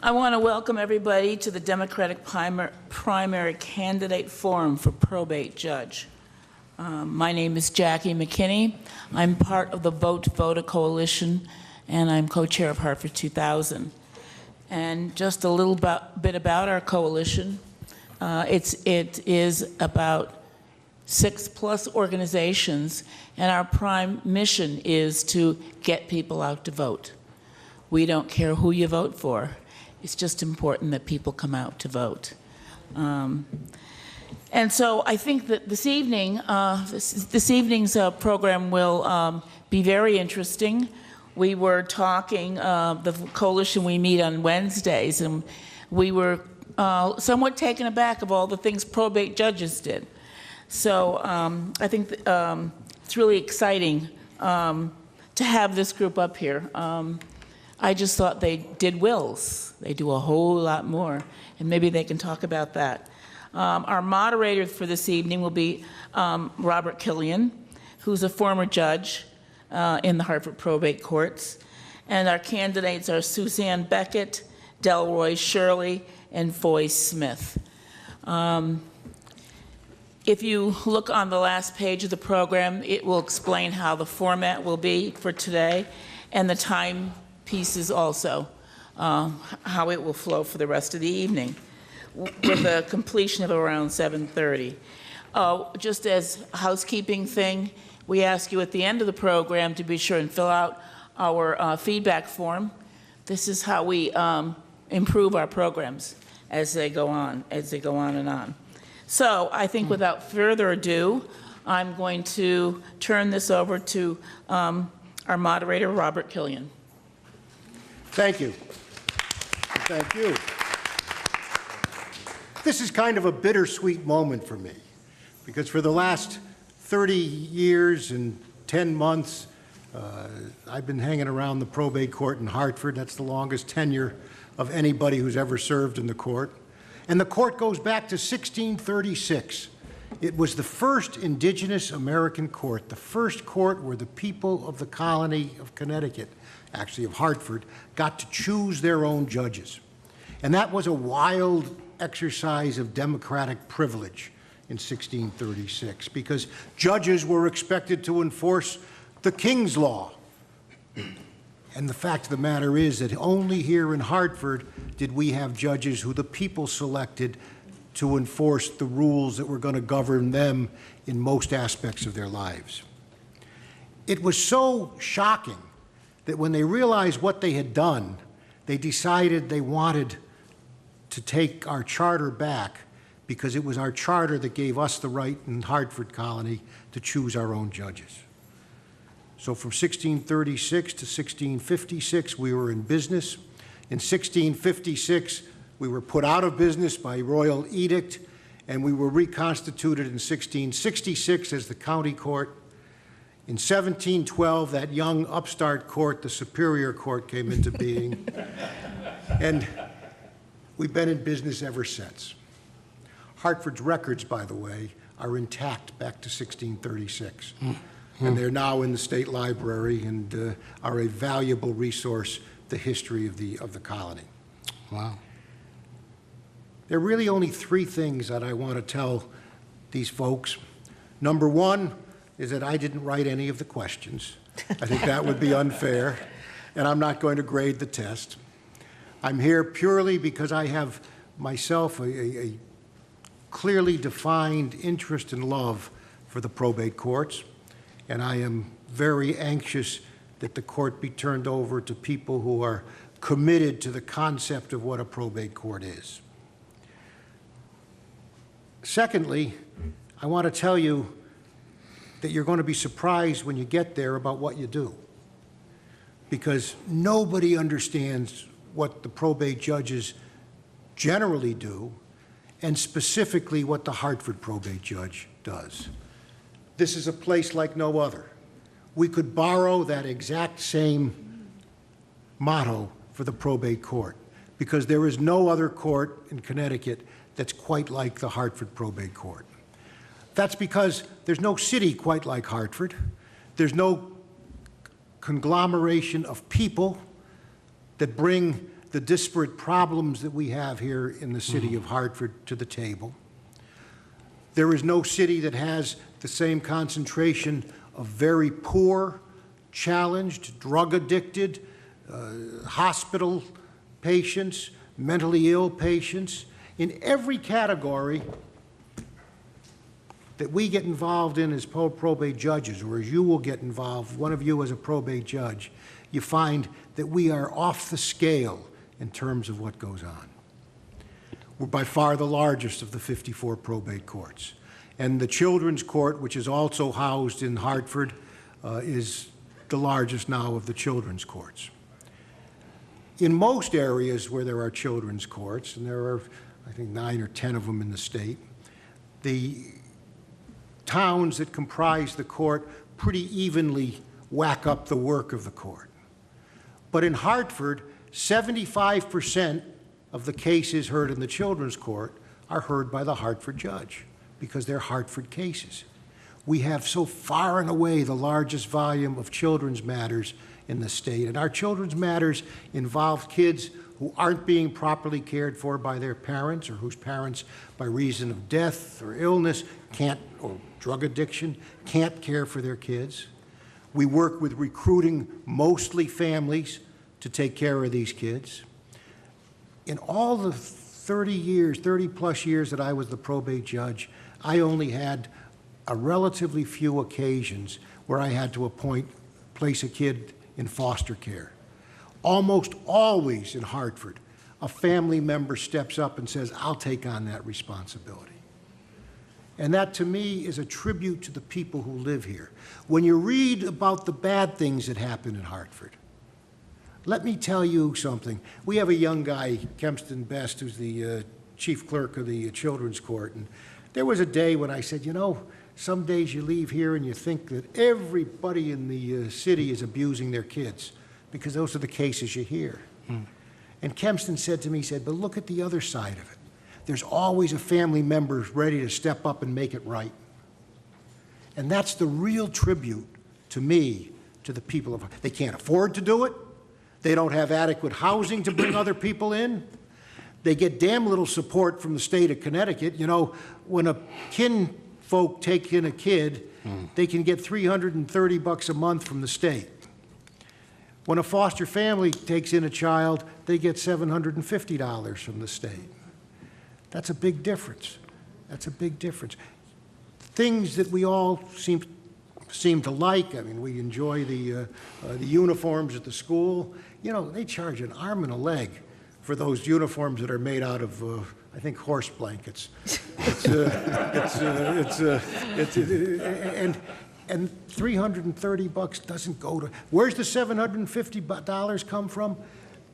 I want to welcome everybody to the Democratic Primary Candidate Forum for Probate Judge. My name is Jackie McKinney. I'm part of the Vote Voter Coalition, and I'm co-chair of Hartford 2000. And just a little bit about our coalition. It is about 6+ organizations, and our prime mission is to get people out to vote. We don't care who you vote for. It's just important that people come out to vote. And so I think that this evening, this evening's program will be very interesting. We were talking, the coalition, we meet on Wednesdays, and we were somewhat taken aback of all the things probate judges did. So I think it's really exciting to have this group up here. I just thought they did wills. They do a whole lot more, and maybe they can talk about that. Our moderator for this evening will be Robert Killian, who's a former judge in the Hartford probate courts. And our candidates are Suzanne Beckett, Delroy Shirley, and Foy Smith. If you look on the last page of the program, it will explain how the format will be for today, and the time pieces also, how it will flow for the rest of the evening, with a completion of around 7:30. Just as a housekeeping thing, we ask you at the end of the program to be sure and fill out our feedback form. This is how we improve our programs as they go on and on. So I think without further ado, I'm going to turn this over to our moderator, Robert Killian. Thank you. Thank you. This is kind of a bittersweet moment for me, because for the last 30 years and 10 months, I've been hanging around the probate court in Hartford. That's the longest tenure of anybody who's ever served in the court. And the court goes back to 1636. It was the first indigenous American court, the first court where the people of the colony of Connecticut, actually of Hartford, got to choose their own judges. And that was a wild exercise of democratic privilege in 1636, because judges were expected to enforce the king's law. And the fact of the matter is that only here in Hartford did we have judges who the people selected to enforce the rules that were going to govern them in most aspects of their lives. It was so shocking that when they realized what they had done, they decided they wanted to take our charter back, because it was our charter that gave us the right in Hartford Colony to choose our own judges. So from 1636 to 1656, we were in business. In 1656, we were put out of business by royal edict, and we were reconstituted in 1666 as the county court. In 1712, that young upstart court, the Superior Court, came into being. And we've been in business ever since. Hartford's records, by the way, are intact back to 1636. And they're now in the State Library and are a valuable resource, the history of the colony. Wow. There are really only 3 things that I want to tell these folks. Number 1 is that I didn't write any of the questions. I think that would be unfair, and I'm not going to grade the test. I'm here purely because I have myself a clearly defined interest and love for the probate courts, and I am very anxious that the court be turned over to people who are committed to the concept of what a probate court is. Secondly, I want to tell you that you're going to be surprised when you get there about what you do, because nobody understands what the probate judges generally do, and specifically what the Hartford probate judge does. This is a place like no other. We could borrow that exact same motto for the probate court, because there is no other court in Connecticut that's quite like the Hartford probate court. That's because there's no city quite like Hartford. There's no conglomeration of people that bring the disparate problems that we have here in the city of Hartford to the table. There is no city that has the same concentration of very poor, challenged, drug-addicted, hospital patients, mentally ill patients. In every category that we get involved in as probate judges, or as you will get involved, one of you as a probate judge, you find that we are off the scale in terms of what goes on. We're by far the largest of the 54 probate courts. And the Children's Court, which is also housed in Hartford, is the largest now of the children's courts. In most areas where there are children's courts, and there are, I think, 9 or 10 of them in the state, the towns that comprise the court pretty evenly whack up the work of the court. But in Hartford, 75% of the cases heard in the children's court are heard by the Hartford judge because they're Hartford cases. We have so far and away the largest volume of children's matters in the state, and our children's matters involve kids who aren't being properly cared for by their parents, or whose parents, by reason of death or illness, or drug addiction, can't care for their kids. We work with recruiting mostly families to take care of these kids. In all the 30 plus years that I was the probate judge, I only had a relatively few occasions where I had to place a kid in foster care. Almost always in Hartford, a family member steps up and says, I'll take on that responsibility. And that, to me, is a tribute to the people who live here. When you read about the bad things that happen in Hartford, let me tell you something. We have a young guy, Kempston Best, who's the chief clerk of the children's court. And there was a day when I said, you know, some days you leave here and you think that everybody in the city is abusing their kids, because those are the cases you hear. And Kempston said to me, he said, but look at the other side of it. There's always a family member ready to step up and make it right. And that's the real tribute, to me, to the people of, they can't afford to do it. They don't have adequate housing to bring other people in. They get damn little support from the state of Connecticut. You know, when a kinfolk take in a kid, they can get $330 a month from the state. When a foster family takes in a child, they get $750 from the state. That's a big difference. That's a big difference. Things that we all seem to like. I mean, we enjoy the uniforms at the school. You know, they charge an arm and a leg for those uniforms that are made out of, I think, horse blankets. And $330 doesn't go to, where's the $750 come from?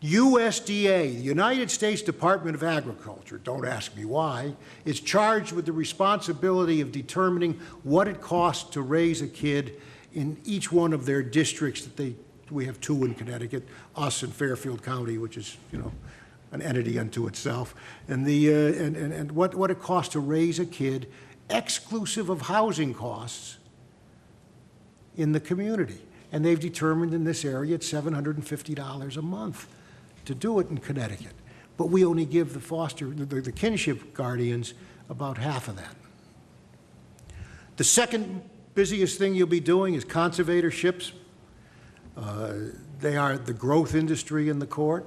USDA, the United States Department of Agriculture, don't ask me why, is charged with the responsibility of determining what it costs to raise a kid in each one of their districts that we have 2 in Connecticut, us in Fairfield County, which is, you know, an entity unto itself, and what it costs to raise a kid, exclusive of housing costs in the community. And they've determined in this area it's $750 a month to do it in Connecticut. But we only give the kinship guardians about half of that. The second busiest thing you'll be doing is conservatorships. They are the growth industry in the court,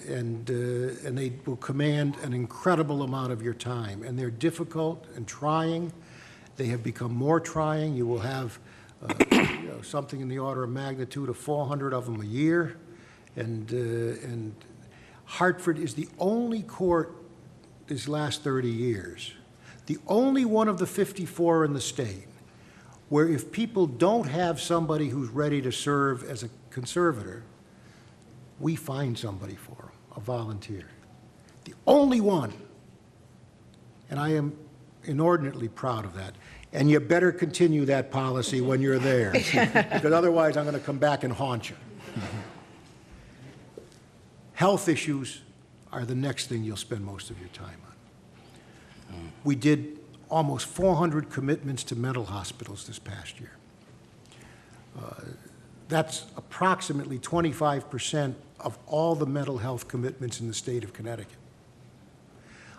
and they will command an incredible amount of your time. And they're difficult and trying. They have become more trying. You will have you know, something in the order of magnitude of 400 of them a year. And Hartford is the only court these last 30 years, the only one of the 54 in the state, where if people don't have somebody who's ready to serve as a conservator, we find somebody for them, a volunteer. The only one. And I am inordinately proud of that. And you better continue that policy when you're there, because otherwise I'm going to come back and haunt you. Health issues are the next thing you'll spend most of your time on. We did almost 400 commitments to mental hospitals this past year. That's approximately 25% of all the mental health commitments in the state of Connecticut.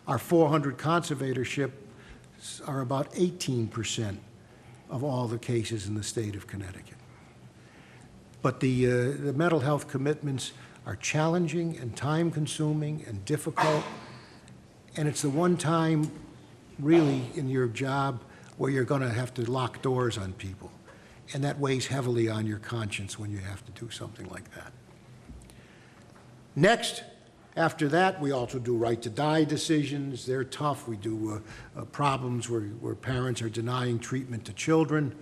Our 400 conservatorships are about 18% of all the cases in the state of Connecticut. But the mental health commitments are challenging and time-consuming and difficult, and it's the one time really in your job where you're going to have to lock doors on people, and that weighs heavily on your conscience when you have to do something like that. Next, after that, we also do right-to-die decisions. They're tough. We do problems where parents are denying treatment to children.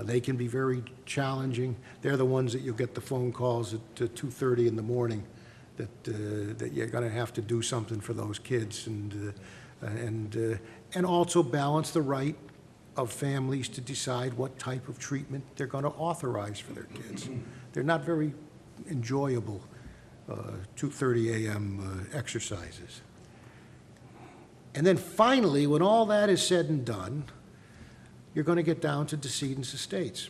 They can be very challenging. They're the ones that you'll get the phone calls at 2:30 in the morning that you're going to have to do something for those kids, and also balance the right of families to decide what type of treatment they're going to authorize for their kids. They're not very enjoyable 2:30 a.m. exercises. And then finally, when all that is said and done, you're going to get down to decedents' estates,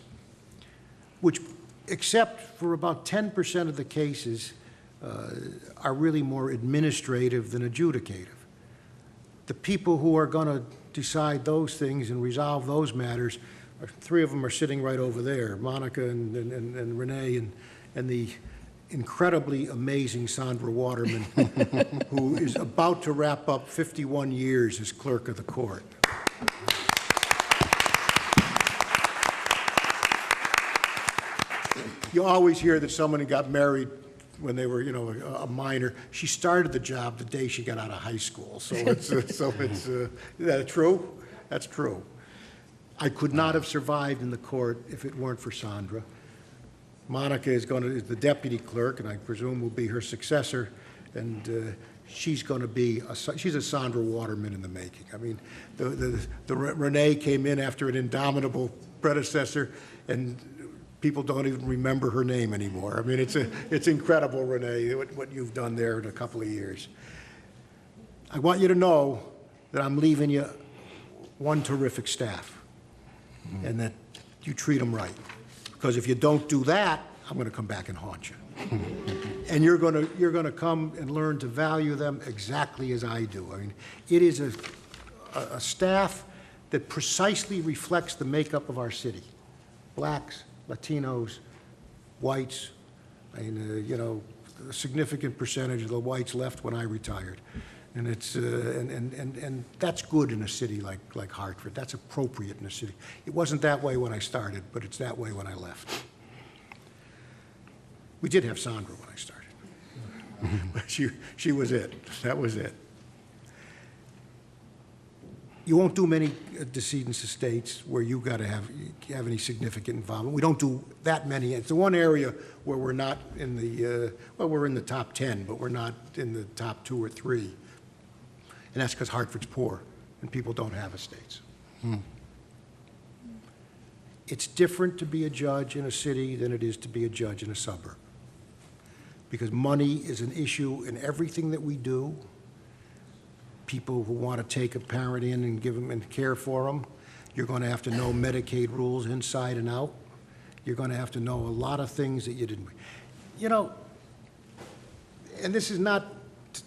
which, except for about 10% of the cases, are really more administrative than adjudicative. The people who are going to decide those things and resolve those matters, three of them are sitting right over there, Monica and Renee and the incredibly amazing Sandra Waterman, who is about to wrap up 51 years as clerk of the court. You always hear that someone who got married when they were, a minor. She started the job the day she got out of high school. So it's, is that true? That's true. I could not have survived in the court if it weren't for Sandra. Monica is the deputy clerk, and I presume will be her successor, and she's going to be she's a Sandra Waterman in the making. I mean, the Renee came in after an indomitable predecessor, and people don't even remember her name anymore. I mean, it's incredible, Renee, what you've done there in a couple of years. I want you to know that I'm leaving you one terrific staff, and that you treat them right. Because if you don't do that, I'm going to come back and haunt you. And you're going to come and learn to value them exactly as I do. I mean, it is a staff that precisely reflects the makeup of our city. Blacks, Latinos, whites. I mean, a significant percentage of the whites left when I retired. And it's and that's good in a city like Hartford. That's appropriate in a city. It wasn't that way when I started, but it's that way when I left. We did have Sandra when I started, but she was it. That was it. You won't do many decedents' estates where you got to have any significant involvement. We don't do that many. It's the one area where we're not in the we're in the top 10, but we're not in the top 2 or 3. And that's because Hartford's poor and people don't have estates. It's different to be a judge in a city than it is to be a judge in a suburb. Because money is an issue in everything that we do. People who want to take a parent in and give them and care for them, you're going to have to know Medicaid rules inside and out. You're going to have to know a lot of things that you didn't. And this is not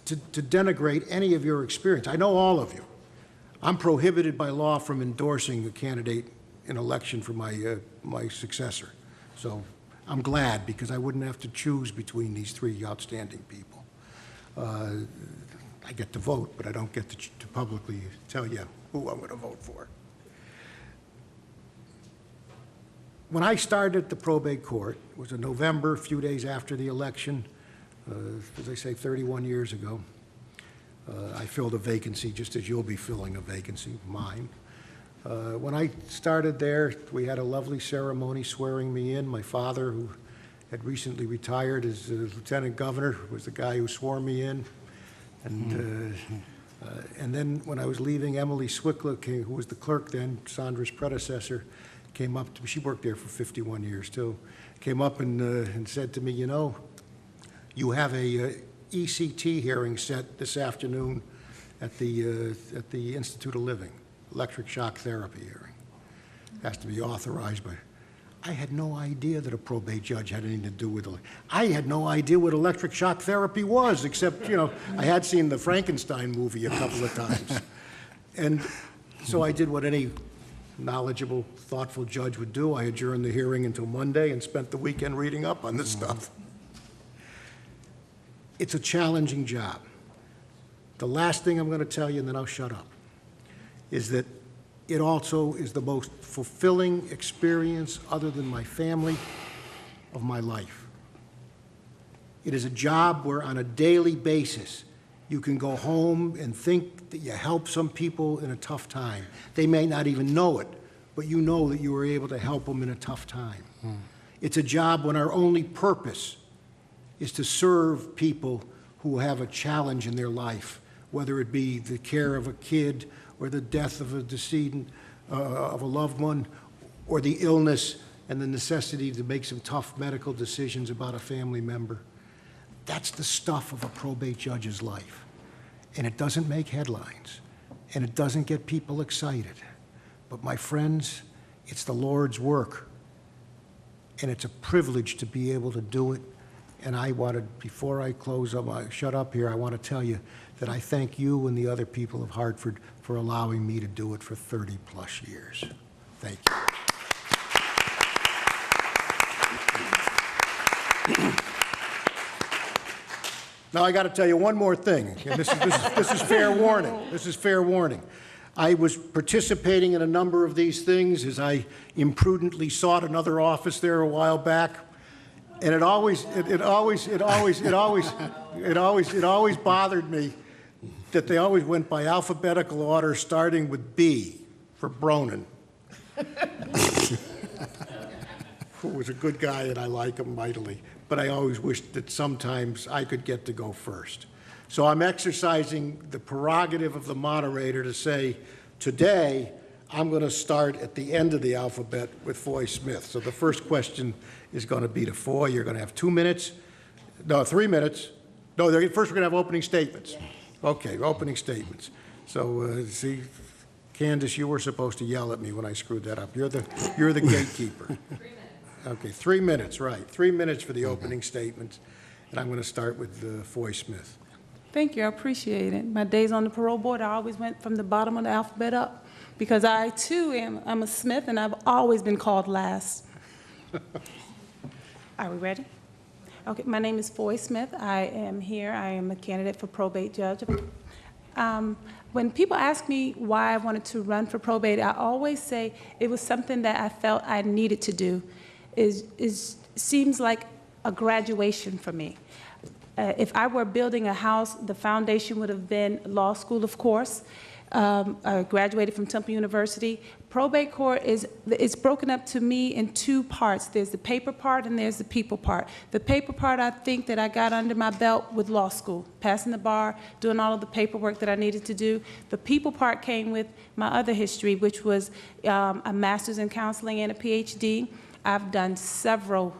to denigrate any of your experience. I know all of you. I'm prohibited by law from endorsing a candidate in election for my successor. So I'm glad, because I wouldn't have to choose between these 3 outstanding people. I get to vote, but I don't get to publicly tell you who I'm going to vote for. When I started at the probate court, it was in November, a few days after the election, as I say, 31 years ago. I filled a vacancy, just as you'll be filling a vacancy, mine. When I started there, we had a lovely ceremony swearing me in. My father, who had recently retired as lieutenant governor, was the guy who swore me in. And then when I was leaving, Emily Swickla, who was the clerk then, Sandra's predecessor, came up to me. She worked there for 51 years too. Came up and said to me, you have a ECT hearing set this afternoon at the Institute of Living, electric shock therapy hearing. It has to be authorized by. I had no idea that a probate judge had anything to do with it. I had no idea what electric shock therapy was, except, you know, I had seen the Frankenstein movie a couple of times. And so I did what any knowledgeable, thoughtful judge would do. I adjourned the hearing until Monday and spent the weekend reading up on this stuff. It's a challenging job. The last thing I'm going to tell you, and then I'll shut up, is that it also is the most fulfilling experience, other than my family, of my life. It is a job where on a daily basis you can go home and think that you helped some people in a tough time. They may not even know it, but you know that you were able to help them in a tough time. It's a job when our only purpose is to serve people who have a challenge in their life, whether it be the care of a kid or the death of a decedent, of a loved one, or the illness and the necessity to make some tough medical decisions about a family member. That's the stuff of a probate judge's life. And it doesn't make headlines, and it doesn't get people excited. But my friends, it's the Lord's work, and it's a privilege to be able to do it. And I wanted, before I close up, shut up here, I want to tell you that I thank you and the other people of Hartford for allowing me to do it for 30+ years. Thank you. Now I got to tell you one more thing, and this is fair warning. This is fair warning. I was participating in a number of these things as I imprudently sought another office there a while back, and it always bothered me that they always went by alphabetical order, starting with B for Bronin, who was a good guy and I like him mightily. But I always wished that sometimes I could get to go first. So I'm exercising the prerogative of the moderator to say, today, I'm going to start at the end of the alphabet with Foy Smith. So the first question is going to be to Foy. You're going to have 2 minutes. No, 3 minutes. No, first we're going to have opening statements. Okay, opening statements. So, see, Candace, you were supposed to yell at me when I screwed that up. You're the gatekeeper. 3 minutes. Okay, 3 minutes, right. 3 minutes for the opening statements. And I'm going to start with Foy Smith. Thank you, I appreciate it. My days on the parole board, I always went from the bottom of the alphabet up because I, too, I'm a Smith, and I've always been called last. Are we ready? Okay, my name is Foy Smith. I am here. I am a candidate for probate judge. When people ask me why I wanted to run for probate, I always say it was something that I felt I needed to do. Seems like a graduation for me. If I were building a house, the foundation would have been law school, of course. I graduated from Temple University. Probate court it's broken up to me in 2 parts. There's the paper part and there's the people part. The paper part, I think that I got under my belt with law school, passing the bar, doing all of the paperwork that I needed to do. The people part came with my other history, which was a master's in counseling and a PhD. I've done several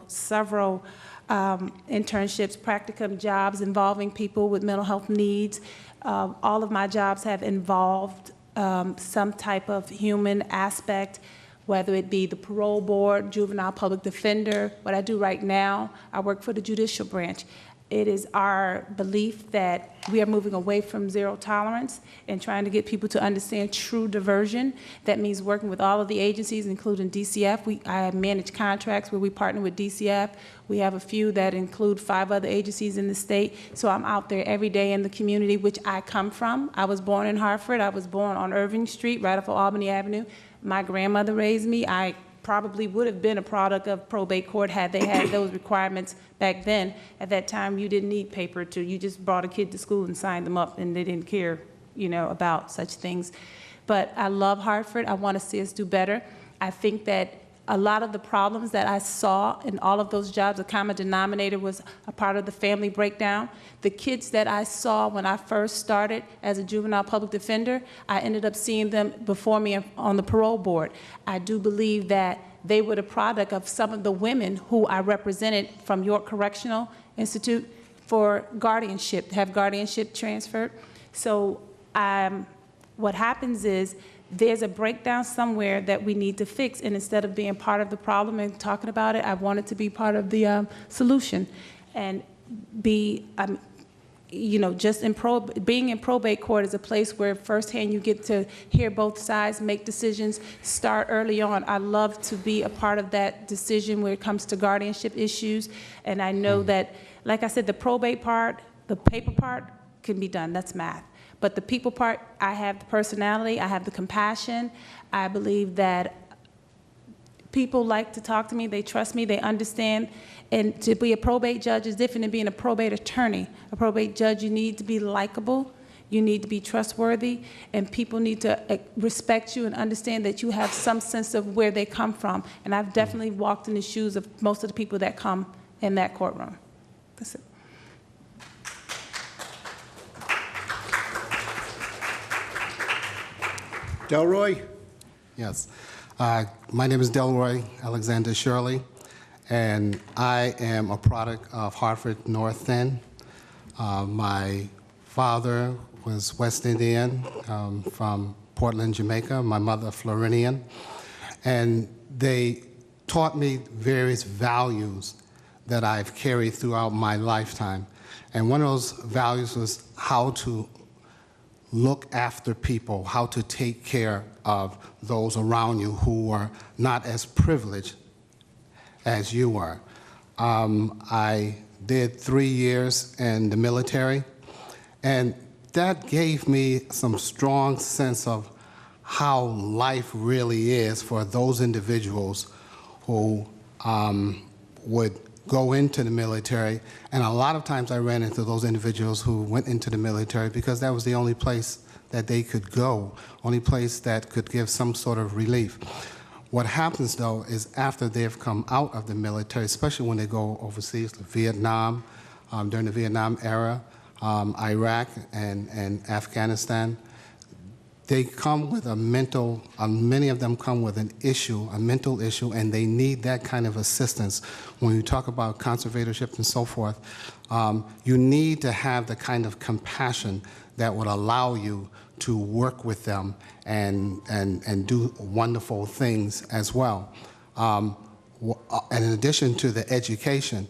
internships, practicum jobs involving people with mental health needs. All of my jobs have involved some type of human aspect, whether it be the parole board, juvenile public defender. What I do right now, I work for the judicial branch. It is our belief that we are moving away from zero tolerance and trying to get people to understand true diversion. That means working with all of the agencies, including DCF. I manage contracts where we partner with DCF. We have a few that include 5 other agencies in the state. So I'm out there every day in the community, which I come from. I was born in Hartford. I was born on Irving Street, right off of Albany Avenue. My grandmother raised me. I probably would have been a product of probate court had they had those requirements back then. At that time, you didn't need paper you just brought a kid to school and signed them up, and they didn't care, about such things. But I love Hartford. I want to see us do better. I think that a lot of the problems that I saw in all of those jobs, the common denominator was a part of the family breakdown. The kids that I saw when I first started as a juvenile public defender, I ended up seeing them before me on the parole board. I do believe that they were the product of some of the women who I represented from York Correctional Institute for guardianship, to have guardianship transferred. So what happens is there's a breakdown somewhere that we need to fix, and instead of being part of the problem and talking about it, I wanted to be part of the solution and be, you know, just being in probate court is a place where firsthand you get to hear both sides, make decisions, start early on. I love to be a part of that decision when it comes to guardianship issues, and I know that, like I said, the probate part, the paper part can be done, that's math. But the people part, I have the personality, I have the compassion. I believe that people like to talk to me, they trust me, they understand. And to be a probate judge is different than being a probate attorney. A probate judge, you need to be likable, you need to be trustworthy, and people need to respect you and understand that you have some sense of where they come from. And I've definitely walked in the shoes of most of the people that come in that courtroom. That's it. Delroy? Yes. My name is Delroy Alexander Shirley, and I am a product of Hartford North End. My father was West Indian from Portland, Jamaica. My mother, Floridian. And they taught me various values that I've carried throughout my lifetime. And one of those values was how to look after people, how to take care of those around you who were not as privileged as you were. I did 3 years in the military, and that gave me some strong sense of how life really is for those individuals who would go into the military. And a lot of times I ran into those individuals who went into the military because that was the only place that they could go, only place that could give some sort of relief. What happens, though, is after they've come out of the military, especially when they go overseas, to Vietnam, during the Vietnam era, Iraq and Afghanistan, they come with a mental, many of them come with an issue, a mental issue, and they need that kind of assistance. When you talk about conservatorship and so forth, you need to have the kind of compassion that would allow you to work with them and do wonderful things as well. And in addition to the education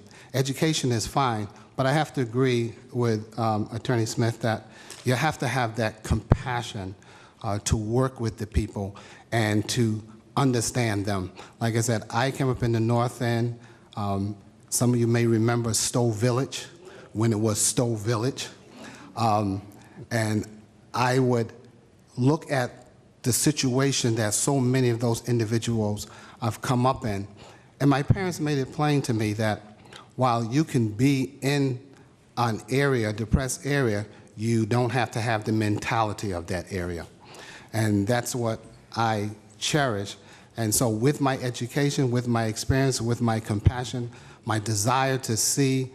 is fine, but I have to agree with Attorney Smith that you have to have that compassion to work with the people and to understand them. Like I said, I came up in the North End. Some of you may remember Stowe Village, when it was Stowe Village. And I would look at the situation that so many of those individuals have come up in. And my parents made it plain to me that while you can be in an area, a depressed area, you don't have to have the mentality of that area. And that's what I cherish. And so with my education, with my experience, with my compassion, my desire to see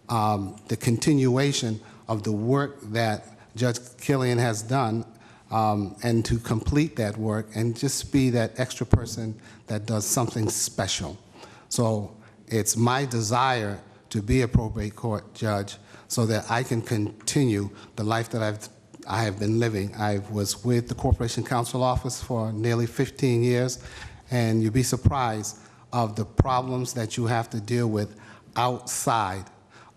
the continuation of the work that Judge Killian has done, and to complete that work and just be that extra person that does something special. So it's my desire to be a probate court judge so that I can continue the life that I have been living. I was with the Corporation Counsel Office for nearly 15 years, and you'd be surprised of the problems that you have to deal with outside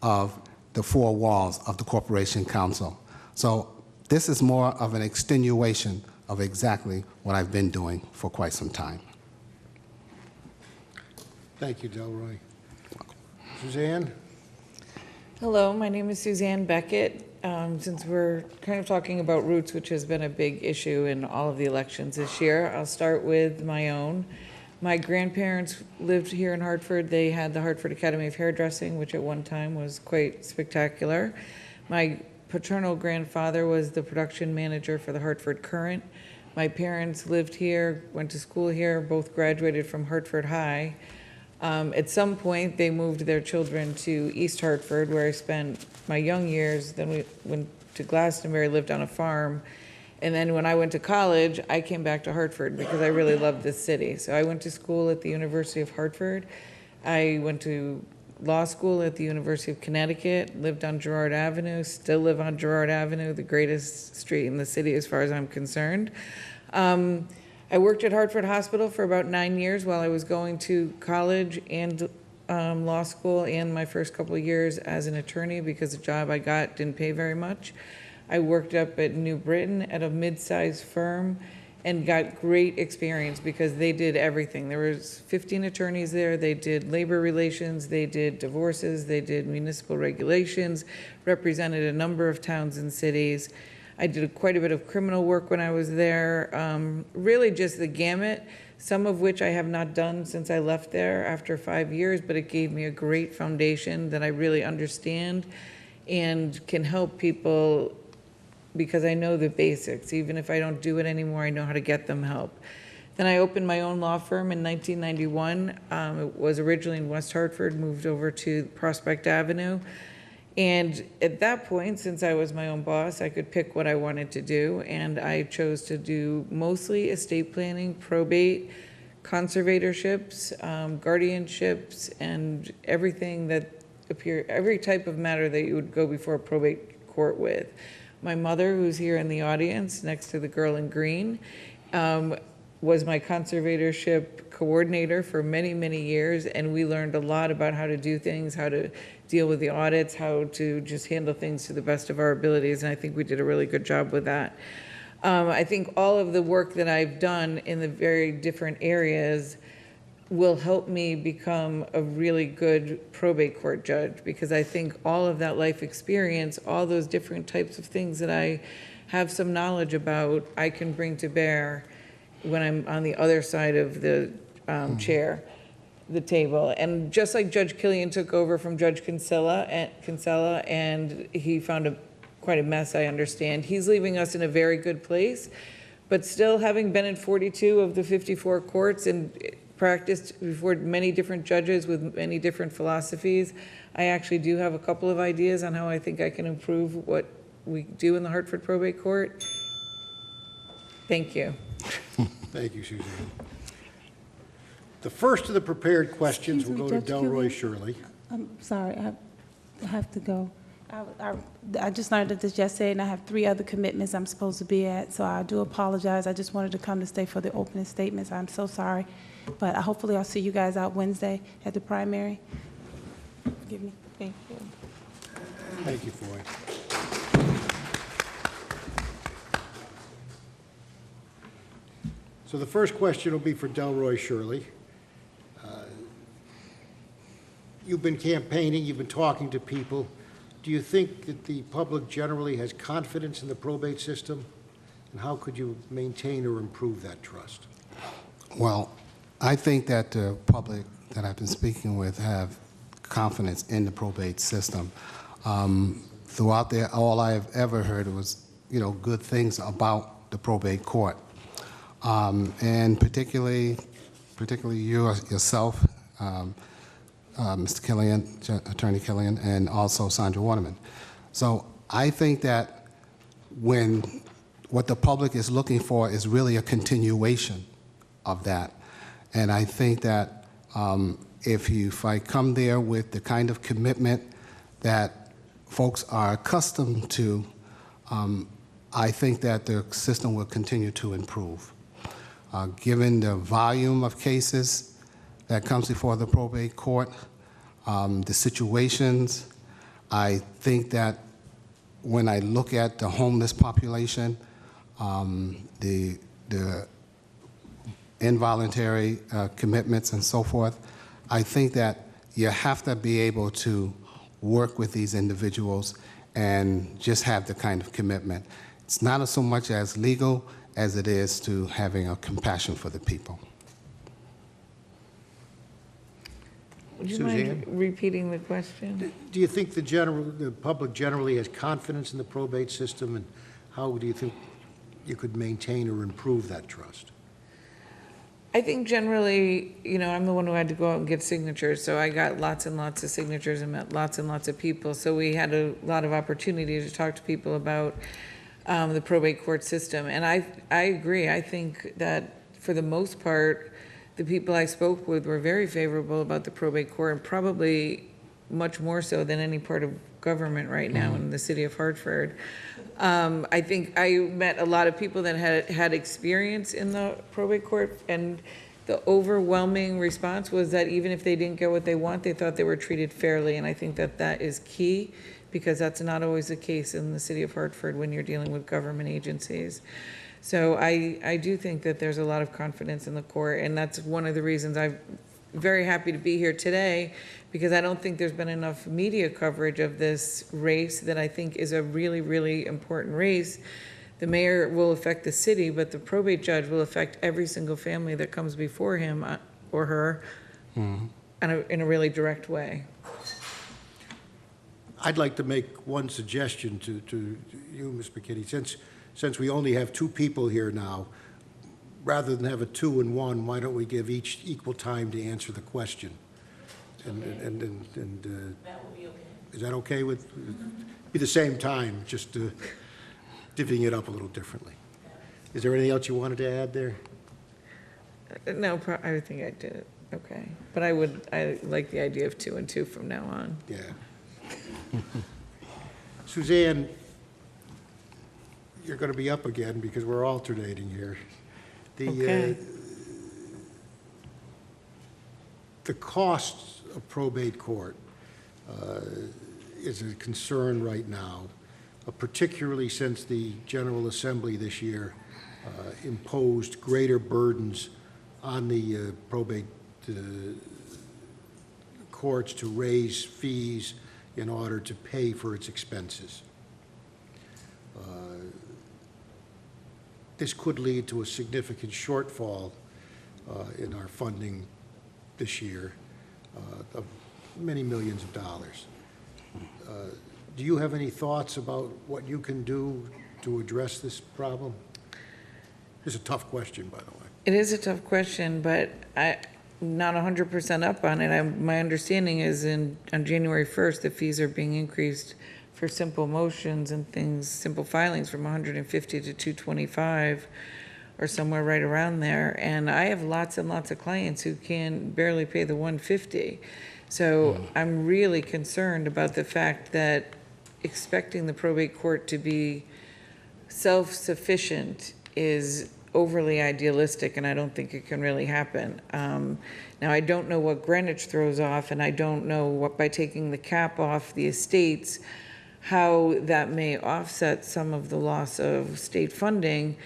of the four walls of the Corporation Counsel. So this is more of an extenuation of exactly what I've been doing for quite some time. Thank you, Delroy. Suzanne? Hello, my name is Suzanne Beckett. Since we're kind of talking about roots, which has been a big issue in all of the elections this year, I'll start with my own. My grandparents lived here in Hartford. They had the Hartford Academy of Hairdressing, which at one time was quite spectacular. My paternal grandfather was the production manager for the Hartford Current. My parents lived here, went to school here, both graduated from Hartford High. At some point, they moved their children to East Hartford, where I spent my young years. Then we went to Glastonbury, lived on a farm. And then when I went to college, I came back to Hartford because I really loved this city. So I went to school at the University of Hartford. I went to law school at the University of Connecticut, lived on Girard Avenue, still live on Girard Avenue, the greatest street in the city as far as I'm concerned. I worked at Hartford Hospital for about 9 years while I was going to college and law school, and my first couple of years as an attorney, because the job I got didn't pay very much. I worked up at New Britain at a mid-sized firm and got great experience because they did everything. There was 15 attorneys there. They did labor relations, they did divorces, they did municipal regulations, represented a number of towns and cities. I did quite a bit of criminal work when I was there, really just the gamut, some of which I have not done since I left there after 5 years, but it gave me a great foundation that I really understand and can help people because I know the basics. Even if I don't do it anymore, I know how to get them help. Then I opened my own law firm in 1991. It was originally in West Hartford, moved over to Prospect Avenue. And at that point, since I was my own boss, I could pick what I wanted to do, and I chose to do mostly estate planning, probate, conservatorships, guardianships, and everything that every type of matter that you would go before a probate court with. My mother, who's here in the audience next to the girl in green, was my conservatorship coordinator for many, many years, and we learned a lot about how to do things, how to deal with the audits, how to just handle things to the best of our abilities, and I think we did a really good job with that. I think all of the work that I've done in the very different areas will help me become a really good probate court judge, because I think all of that life experience, all those different types of things that I have some knowledge about, I can bring to bear when I'm on the other side of the chair, the table. And just like Judge Killian took over from Judge Kinsella, and he found quite a mess, I understand. He's leaving us in a very good place, but still, having been in 42 of the 54 courts and practiced before many different judges with many different philosophies, I actually do have a couple of ideas on how I think I can improve what we do in the Hartford Probate Court. Thank you. Thank you, Suzanne. The first of the prepared questions will go to Judge Delroy Killian. Shirley. I'm sorry, I have to go. I just learned of this yesterday, and I have 3 other commitments I'm supposed to be at, so I do apologize. I just wanted to come to stay for the opening statements. I'm so sorry. But hopefully I'll see you guys out Wednesday at the primary. Forgive me. Thank you. Thank you, Foy. So the first question will be for Delroy Shirley. You've been campaigning, you've been talking to people. Do you think that the public generally has confidence in the probate system? And how could you maintain or improve that trust? Well, I think that the public that I've been speaking with have confidence in the probate system. Throughout there, all I have ever heard was, good things about the probate court. And particularly yourself, Mr. Killian, Attorney Killian, and also Sandra Waterman. So I think that what the public is looking for is really a continuation of that. And I think that if I come there with the kind of commitment that folks are accustomed to, I think that the system will continue to improve. Given the volume of cases that comes before the probate court, the situations, I think that when I look at the homeless population, the involuntary commitments and so forth, I think that you have to be able to work with these individuals and just have the kind of commitment. It's not so much as legal as it is to having a compassion for the people. Would you Suzanne? mind repeating the question? Do you think the public generally has confidence in the probate system, and how do you think you could maintain or improve that trust? I think generally, I'm the one who had to go out and get signatures, so I got lots and lots of signatures and met lots and lots of people. So we had a lot of opportunity to talk to people about the probate court system. And I agree. I think that for the most part, the people I spoke with were very favorable about the probate court, and probably much more so than any part of government right now in the city of Hartford. I think I met a lot of people that had experience in the probate court, and the overwhelming response was that even if they didn't get what they want, they thought they were treated fairly, and I think that that is key, because that's not always the case in the city of Hartford when you're dealing with government agencies. So I do think that there's a lot of confidence in the court, and that's one of the reasons I'm very happy to be here today, because I don't think there's been enough media coverage of this race that I think is a really, really important race. The mayor will affect the city, but the probate judge will affect every single family that comes before him or her in a really direct way. I'd like to make one suggestion to you, Ms. McKinney. Since we only have 2 people here now, rather than have a 2 and 1, why don't we give each equal time to answer the question? And That will be okay. is that okay with, be the same time, just divvying it up a little differently? Is there anything else you wanted to add there? No, I think I did it okay. But I like the idea of 2 and 2 from now on. Yeah. Suzanne, you're going to be up again because we're alternating here. Okay. The costs of probate court is a concern right now, particularly since the General Assembly this year imposed greater burdens on the probate courts to raise fees in order to pay for its expenses. This could lead to a significant shortfall in our funding this year of many millions of dollars. Do you have any thoughts about what you can do to address this problem? It's a tough question, by the way. It is a tough question, but I'm not 100% up on it. My understanding is on January 1st, the fees are being increased for simple motions and things, simple filings, from 150 to 225 or somewhere right around there. And I have lots and lots of clients who can barely pay the 150. So I'm really concerned about the fact that expecting the probate court to be self-sufficient is overly idealistic, and I don't think it can really happen. Now, I don't know what Greenwich throws off, and I don't know what, by taking the cap off the estates, how that may offset some of the loss of state funding,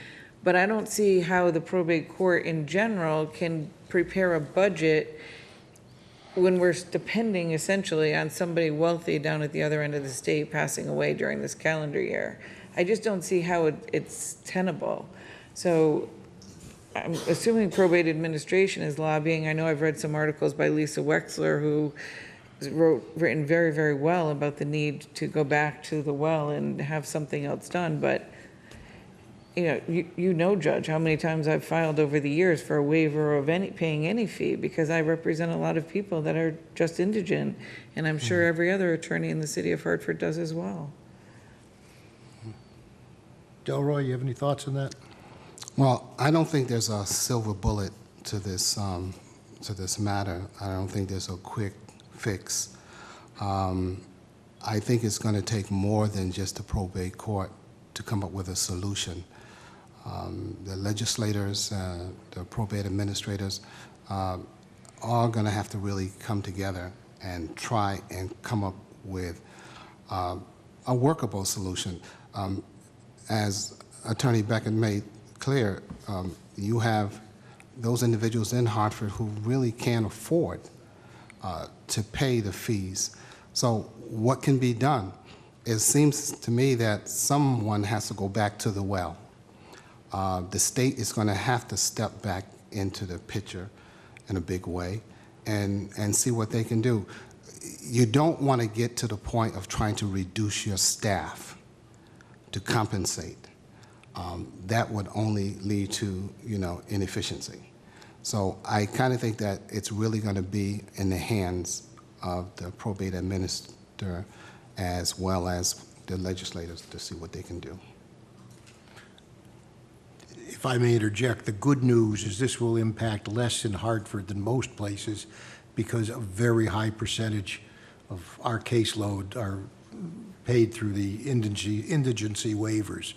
but I don't see how the probate court in general can prepare a budget when we're depending essentially on somebody wealthy down at the other end of the state passing away during this calendar year. I just don't see how it's tenable. So I'm assuming probate administration is lobbying. I know I've read some articles by Lisa Wexler, who written very, very well about the need to go back to the well and have something else done. But you know, Judge, how many times I've filed over the years for a waiver of paying any fee, because I represent a lot of people that are just indigent, and I'm sure every other attorney in the city of Hartford does as well. Delroy, you have any thoughts on that? Well, I don't think there's a silver bullet to this matter. I don't think there's a quick fix. I think it's going to take more than just the probate court to come up with a solution. The legislators, the probate administrators, are going to have to really come together and try and come up with a workable solution. As Attorney Beckett made clear, you have those individuals in Hartford who really can't afford to pay the fees. So what can be done? It seems to me that someone has to go back to the well. The state is going to have to step back into the picture in a big way and see what they can do. You don't want to get to the point of trying to reduce your staff to compensate. That would only lead to, inefficiency. So I kind of think that it's really going to be in the hands of the probate administrator as well as the legislators to see what they can do. If I may interject, the good news is this will impact less in Hartford than most places, because a very high percentage of our caseload are paid through the indigency waivers.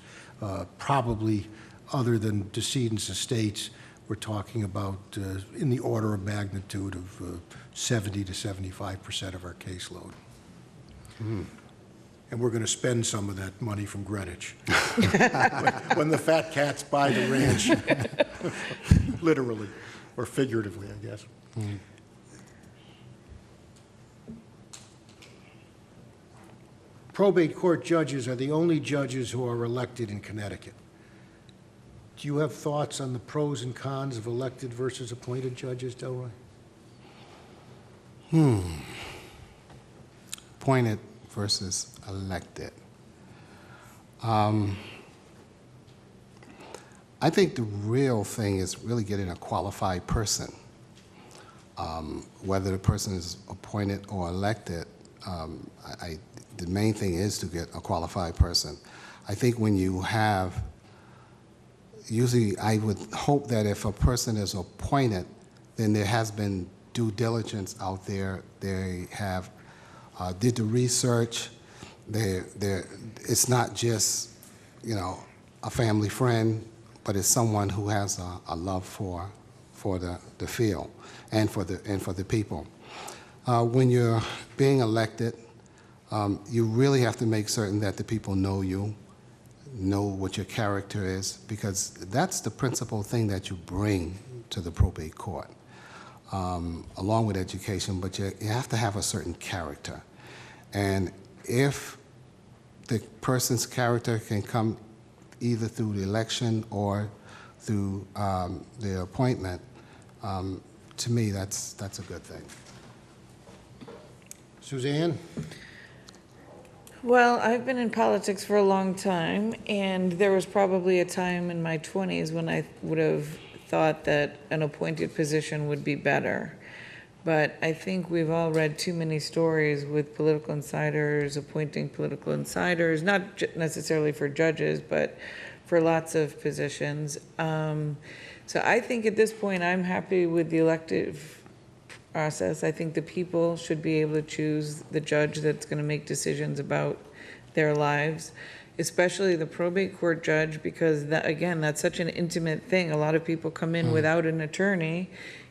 Probably, other than decedents' estates, we're talking about in the order of magnitude of 70 to 75% of our caseload. And we're going to spend some of that money from Greenwich when the fat cats buy the ranch, literally or figuratively, I guess. Probate court judges are the only judges who are elected in Connecticut. Do you have thoughts on the pros and cons of elected versus appointed judges, Delroy? Appointed versus elected. I think the real thing is really getting a qualified person. Whether the person is appointed or elected, the main thing is to get a qualified person. I think when you have, usually I would hope that if a person is appointed, then there has been due diligence out there. They have did the research. It's not just, a family friend, but it's someone who has a love for the field and for the people. When you're being elected, you really have to make certain that the people know you, know what your character is, because that's the principal thing that you bring to the probate court, along with education, but you have to have a certain character. And if the person's character can come either through the election or through the appointment, to me, that's a good thing. Suzanne? Well, I've been in politics for a long time, and there was probably a time in my 20s when I would have thought that an appointed position would be better. But I think we've all read too many stories with political insiders appointing political insiders, not necessarily for judges, but for lots of positions. So I think at this point, I'm happy with the elective process. I think the people should be able to choose the judge that's going to make decisions about their lives, especially the probate court judge, because that, again, that's such an intimate thing. A lot of people come in without an attorney,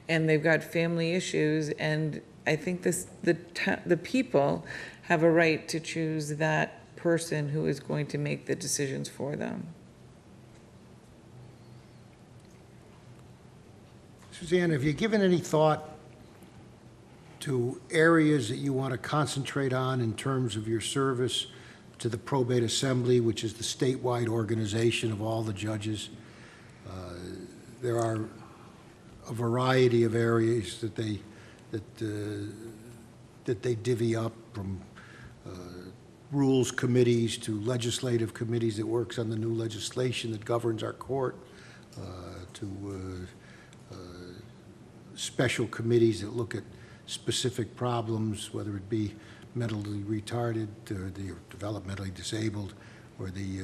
and they've got family issues, and I think the people have a right to choose that person who is going to make the decisions for them. Suzanne, have you given any thought to areas that you want to concentrate on in terms of your service to the Probate Assembly, which is the statewide organization of all the judges? There are a variety of areas that they divvy up, from rules committees to legislative committees that works on the new legislation that governs our court, to special committees that look at specific problems, whether it be mentally retarded or the developmentally disabled, or the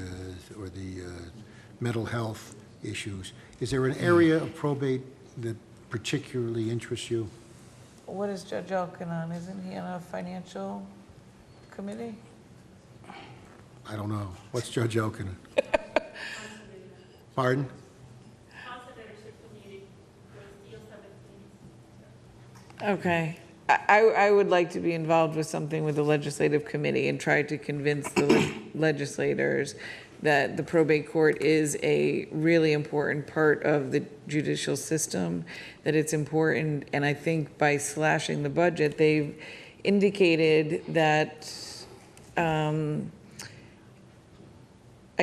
mental health issues. Is there an area of probate that particularly interests you? What is Judge Elkin on? Isn't he on a financial committee? I don't know. What's Judge Elkin? Pardon? Okay. I would like to be involved with something with the legislative committee and try to convince the legislators that the probate court is a really important part of the judicial system, that it's important. And I think by slashing the budget, they've indicated that I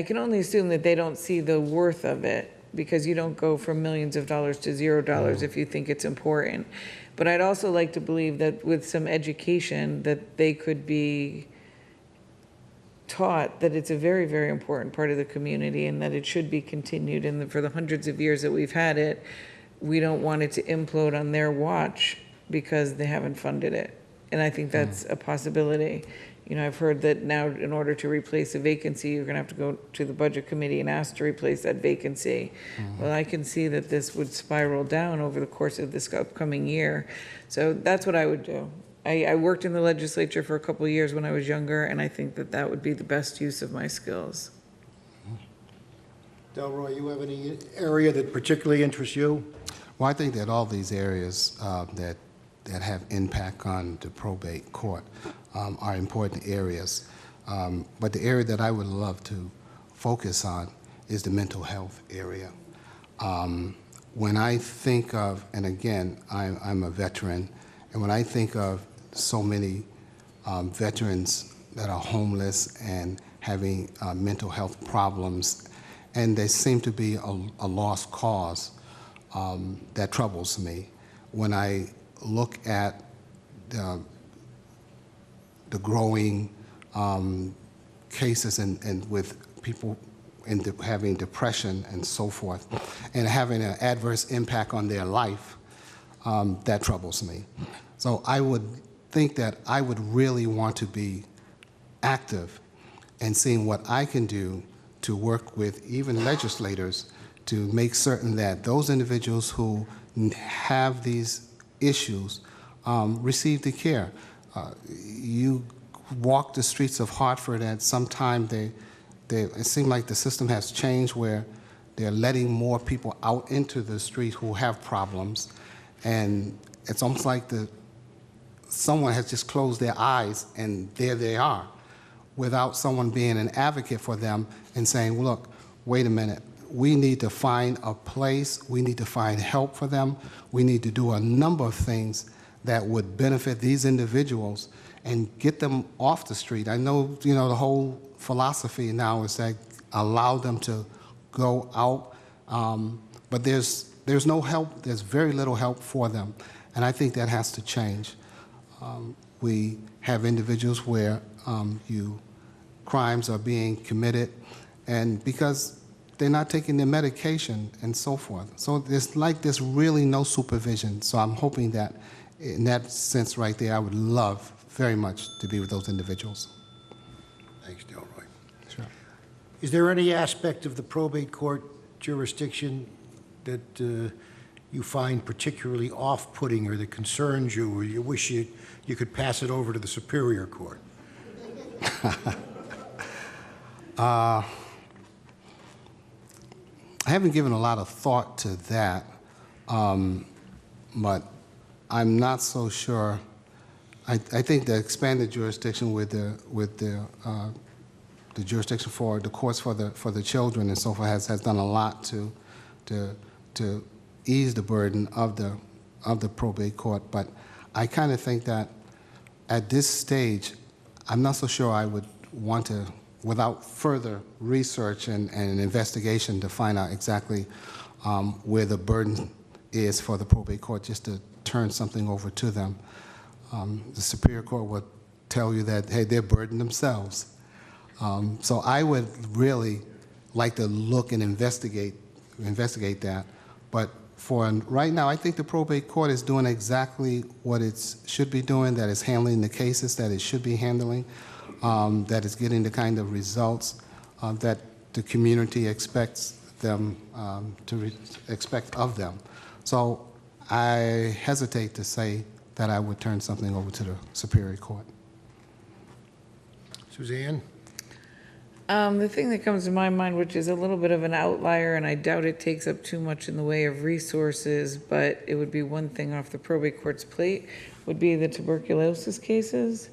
can only assume that they don't see the worth of it, because you don't go from millions of dollars to $0 if you think it's important. But I'd also like to believe that with some education that they could be taught that it's a very, very important part of the community and that it should be continued. And for the hundreds of years that we've had it, we don't want it to implode on their watch because they haven't funded it. And I think that's a possibility. You know, I've heard that now in order to replace a vacancy, you're gonna have to go to the budget committee and ask to replace that vacancy. Well, I can see that this would spiral down over the course of this upcoming year. So that's what I would do. I worked in the legislature for a couple of years when I was younger, and I think that that would be the best use of my skills. Delroy, you have any area that particularly interests you? Well, I think that all these areas that have impact on the probate court are important areas. But the area that I would love to focus on is the mental health area. When I think of, and again, I'm a veteran, and when I think of so many veterans that are homeless and having mental health problems, and they seem to be a lost cause, that troubles me. When I look at the growing cases and with people having depression and so forth, and having an adverse impact on their life, that troubles me. So I would think that I would really want to be active in seeing what I can do to work with even legislators to make certain that those individuals who have these issues receive the care. You walk the streets of Hartford, and sometimes it seems like the system has changed where they're letting more people out into the street who have problems, and it's almost like someone has just closed their eyes and there they are, without someone being an advocate for them and saying, look, wait a minute, we need to find a place, we need to find help for them, we need to do a number of things that would benefit these individuals and get them off the street. I know, the whole philosophy now is that allow them to go out, but there's no help, there's very little help for them, and I think that has to change. We have individuals where crimes are being committed, and because they're not taking their medication and so forth. So there's really no supervision. So I'm hoping that in that sense right there, I would love very much to be with those individuals. Thanks, Delroy. Sure. Is there any aspect of the probate court jurisdiction that you find particularly off-putting or that concerns you, or you wish you could pass it over to the Superior Court? I haven't given a lot of thought to that, but I'm not so sure. I think the expanded jurisdiction with the jurisdiction for the courts for the children and so forth has done a lot to ease the burden of the probate court. But I kind of think that at this stage, I'm not so sure I would want to, without further research and investigation, to find out exactly where the burden is for the probate court, just to turn something over to them. The Superior Court would tell you that, hey, they're burdened themselves. So I would really like to look and investigate that. But for right now, I think the probate court is doing exactly what it should be doing, that is handling the cases that it should be handling, that is getting the kind of results that the community expects them to expect of them. So I hesitate to say that I would turn something over to the Superior Court. Suzanne? The thing that comes to my mind, which is a little bit of an outlier, and I doubt it takes up too much in the way of resources, but it would be one thing off the probate court's plate, would be the tuberculosis cases,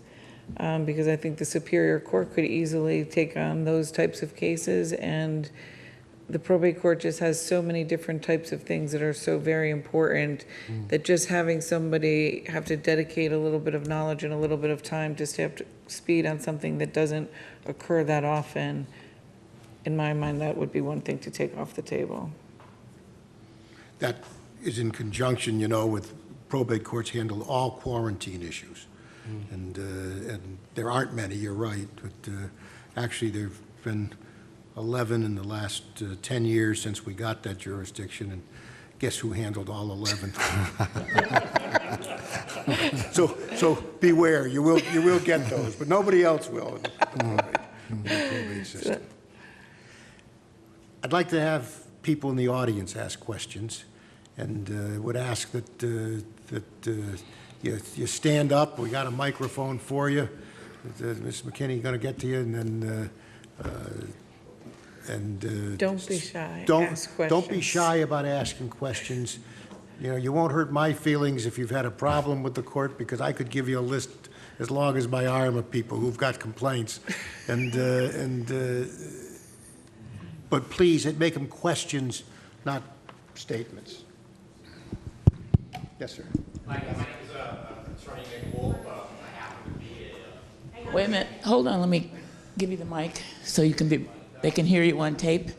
because I think the Superior Court could easily take on those types of cases, and the probate court just has so many different types of things that are so very important that just having somebody have to dedicate a little bit of knowledge and a little bit of time to stay up to speed on something that doesn't occur that often, in my mind, that would be one thing to take off the table. That is in conjunction, with probate courts handle all quarantine issues. And there aren't many, you're right, but actually there have been 11 in the last 10 years since we got that jurisdiction, and guess who handled all 11? So beware, you will get those, but nobody else will in the probate system. I'd like to have people in the audience ask questions, and would ask that you stand up, we got a microphone for you. Ms. McKinney going to get to you, and then Don't be shy. Ask don't be questions. shy about asking questions. You know, you won't hurt my feelings if you've had a problem with the court, because I could give you a list as long as my arm of people who've got complaints. But please, make them questions, not statements. Yes, sir. My name is Attorney Nick Wolf. I happen to be Wait a minute, hold on, let me give you the mic so you can they can hear you on tape.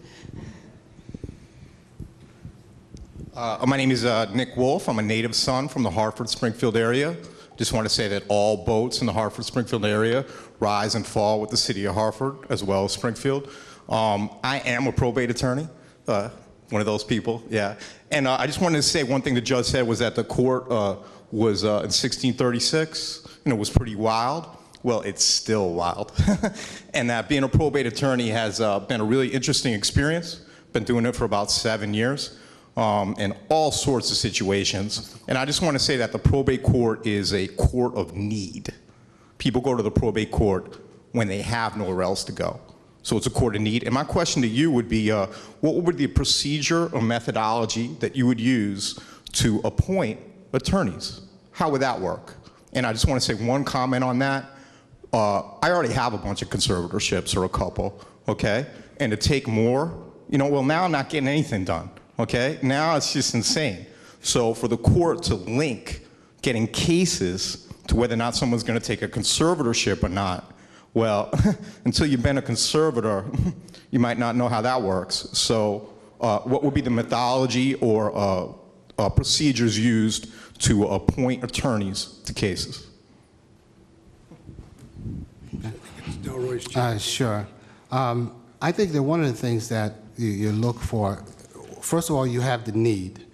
my name is Nick Wolf. I'm a native son from the Hartford-Springfield area. Just want to say that all boats in the Hartford-Springfield area rise and fall with the city of Hartford as well as Springfield. I am a probate attorney, one of those people, yeah. And I just wanted to say one thing the judge said was that the court was in 1636, was pretty wild. Well, it's still wild. And that being a probate attorney has been a really interesting experience. Been doing it for about 7 years. In all sorts of situations. And I just want to say that the probate court is a court of need. People go to the probate court when they have nowhere else to go. So it's a court of need. And my question to you would be, what would be the procedure or methodology that you would use to appoint attorneys? How would that work? And I just want to say one comment on that. I already have a bunch of conservatorships, or a couple, okay? And to take more, well, now I'm not getting anything done. Okay, now it's just insane. So for the court to link getting cases to whether or not someone's going to take a conservatorship or not, well, until you've been a conservator, you might not know how that works. So what would be the methodology or procedures used to appoint attorneys to cases? Sure. I think that one of the things that you look for, first of all, you have the need,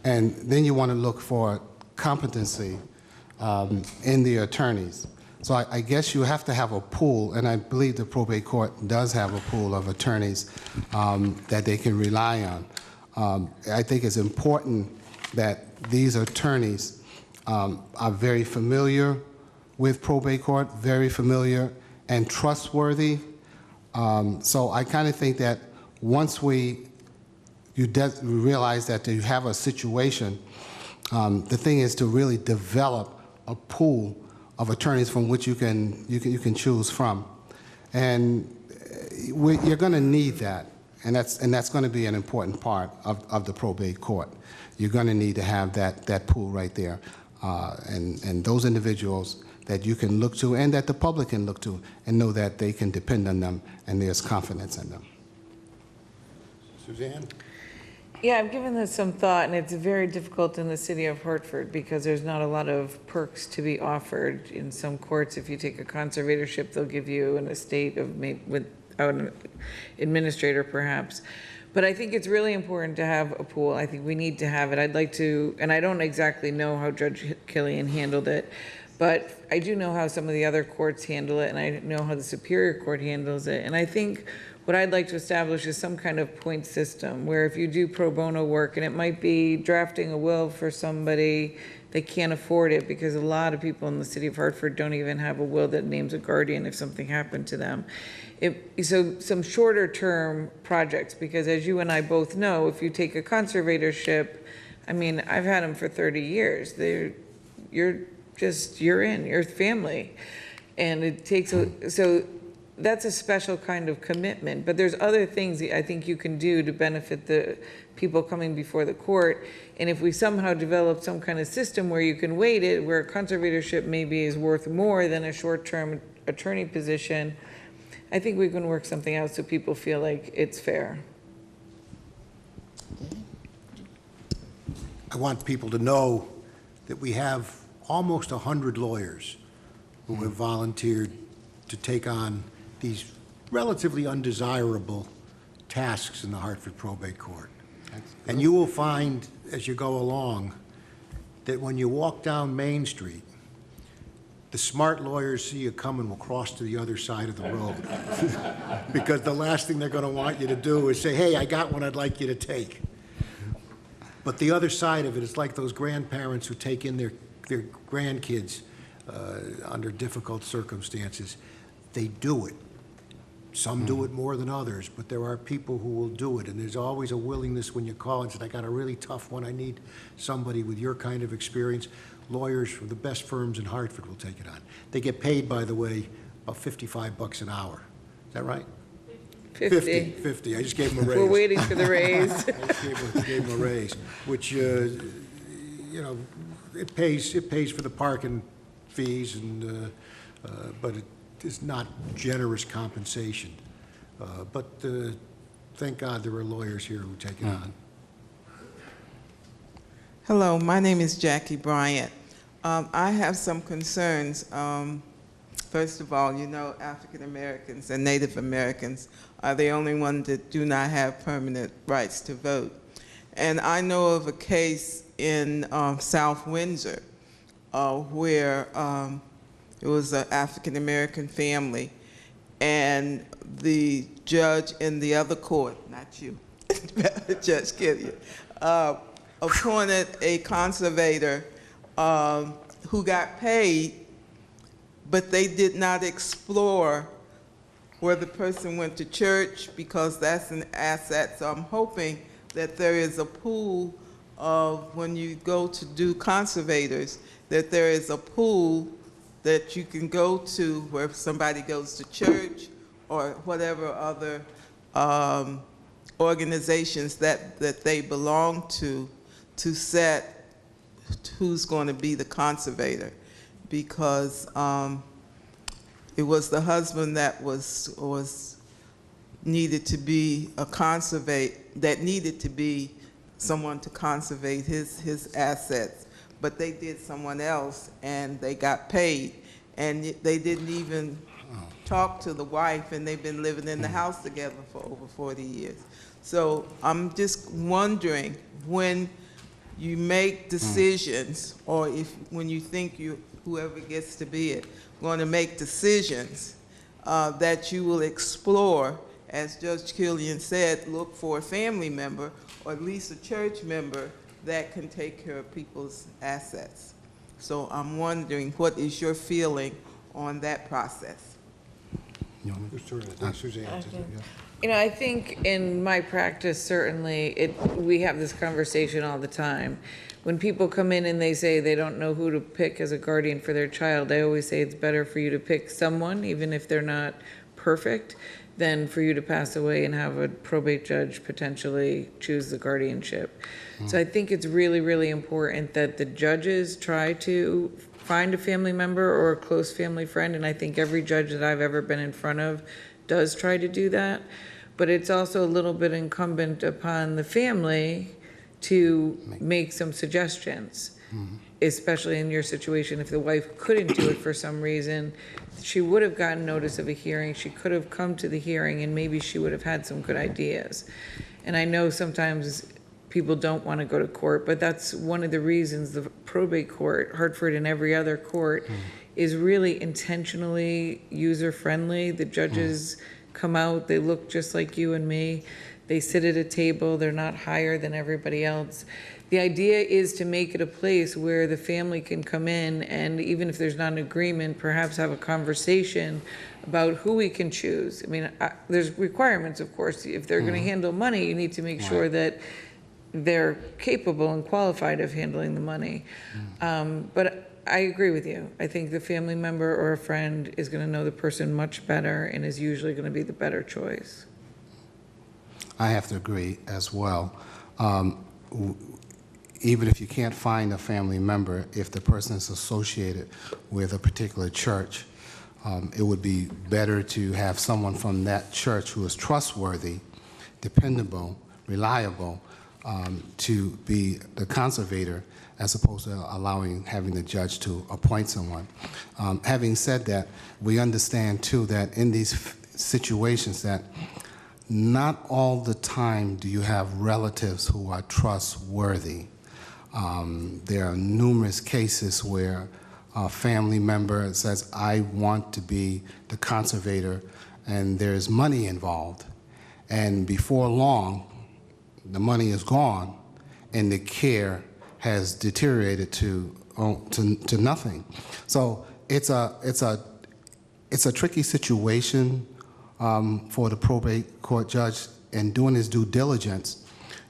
and then you want to look for competency in the attorneys. So I guess you have to have a pool, and I believe the probate court does have a pool of attorneys that they can rely on. I think it's important that these attorneys are very familiar with probate court, very familiar and trustworthy. So I kind of think that once you realize that you have a situation, the thing is to really develop a pool of attorneys from which you can choose from, and you're going to need that, and that's going to be an important part of the probate court. You're going to need to have that pool right there, and those individuals that you can look to and that the public can look to and know that they can depend on them and there's confidence in them. Suzanne? Yeah, I've given this some thought, and it's very difficult in the city of Hartford because there's not a lot of perks to be offered. In some courts, if you take a conservatorship, they'll give you an estate without an administrator, perhaps. But I think it's really important to have a pool. I think we need to have it. I'd like to, and I don't exactly know how Judge Killian handled it, but I do know how some of the other courts handle it, and I know how the Superior Court handles it. And I think what I'd like to establish is some kind of point system where if you do pro bono work, and it might be drafting a will for somebody that can't afford it, because a lot of people in the city of Hartford don't even have a will that names a guardian if something happened to them. So some shorter term projects, because as you and I both know, if you take a conservatorship, I mean, I've had them for 30 years. You're in your family. And it takes, so that's a special kind of commitment, but there's other things I think you can do to benefit the people coming before the court. And if we somehow develop some kind of system where you can weight it, where a conservatorship maybe is worth more than a short-term attorney position, I think we can work something out so people feel like it's fair. I want people to know that we have almost 100 lawyers who have volunteered to take on these relatively undesirable tasks in the Hartford Probate Court. And you will find, as you go along, that when you walk down Main Street, the smart lawyers see you coming will cross to the other side of the road. Because the last thing they're going to want you to do is say, hey, I got one I'd like you to take. But the other side of it is like those grandparents who take in their their grandkids under difficult circumstances, they do it. Some do it more than others, but there are people who will do it, and there's always a willingness when you call and say, I got a really tough one, I need somebody with your kind of experience. Lawyers from the best firms in Hartford will take it on. They get paid, by the way, about $55 an hour. Is that right? 50. 50. I just gave them a raise. We're waiting for the raise. I just gave them a raise, which, you know, it pays for the parking fees, and but it is not generous compensation. But thank God there are lawyers here who take it on. Hello, my name is Jackie Bryant. I have some concerns. First of all, you know, African Americans and Native Americans are the only ones that do not have permanent rights to vote. And I know of a case in South Windsor where it was an African American family, and the judge in the other court, not you, Judge Killian, appointed a conservator who got paid, but they did not explore where the person went to church, because that's an asset. So I'm hoping that there is a pool of, when you go to do conservators, that there is a pool that you can go to where somebody goes to church or whatever other organizations that they belong to set who's going to be the conservator. Because it was the husband that was needed to be a that needed to be someone to conservate his assets, but they did someone else and they got paid, and they didn't even talk to the wife, and they've been living in the house together for over 40 years. So I'm just wondering, when you make decisions, or when you think whoever gets to be it, going to make decisions, that you will explore, as Judge Killian said, look for a family member or at least a church member that can take care of people's assets. So I'm wondering, what is your feeling on that process? Suzanne. You know, I think in my practice, certainly, we have this conversation all the time. When people come in and they say they don't know who to pick as a guardian for their child, I always say it's better for you to pick someone, even if they're not perfect, than for you to pass away and have a probate judge potentially choose the guardianship. So I think it's really, really important that the judges try to find a family member or a close family friend, and I think every judge that I've ever been in front of does try to do that. But it's also a little bit incumbent upon the family to make some suggestions, especially in your situation. If the wife couldn't do it for some reason, she would have gotten notice of a hearing, she could have come to the hearing, and maybe she would have had some good ideas. And I know sometimes people don't want to go to court, but that's one of the reasons the probate court, Hartford and every other court, is really intentionally user-friendly. The judges come out, they look just like you and me. They sit at a table, they're not higher than everybody else. The idea is to make it a place where the family can come in, and even if there's not an agreement, perhaps have a conversation about who we can choose. I mean, there's requirements, of course. If they're going to handle money, you need to make sure that they're capable and qualified of handling the money. But I agree with you. I think the family member or a friend is going to know the person much better and is usually going to be the better choice. I have to agree as well. Even if you can't find a family member, if the person is associated with a particular church, it would be better to have someone from that church who is trustworthy, dependable, reliable, to be the conservator, as opposed to having the judge to appoint someone. Having said that, we understand too that in these situations that not all the time do you have relatives who are trustworthy. There are numerous cases where a family member says, I want to be the conservator, and there's money involved. And before long, the money is gone, and the care has deteriorated to to nothing. So it's a tricky situation for the probate court judge. And doing his due diligence,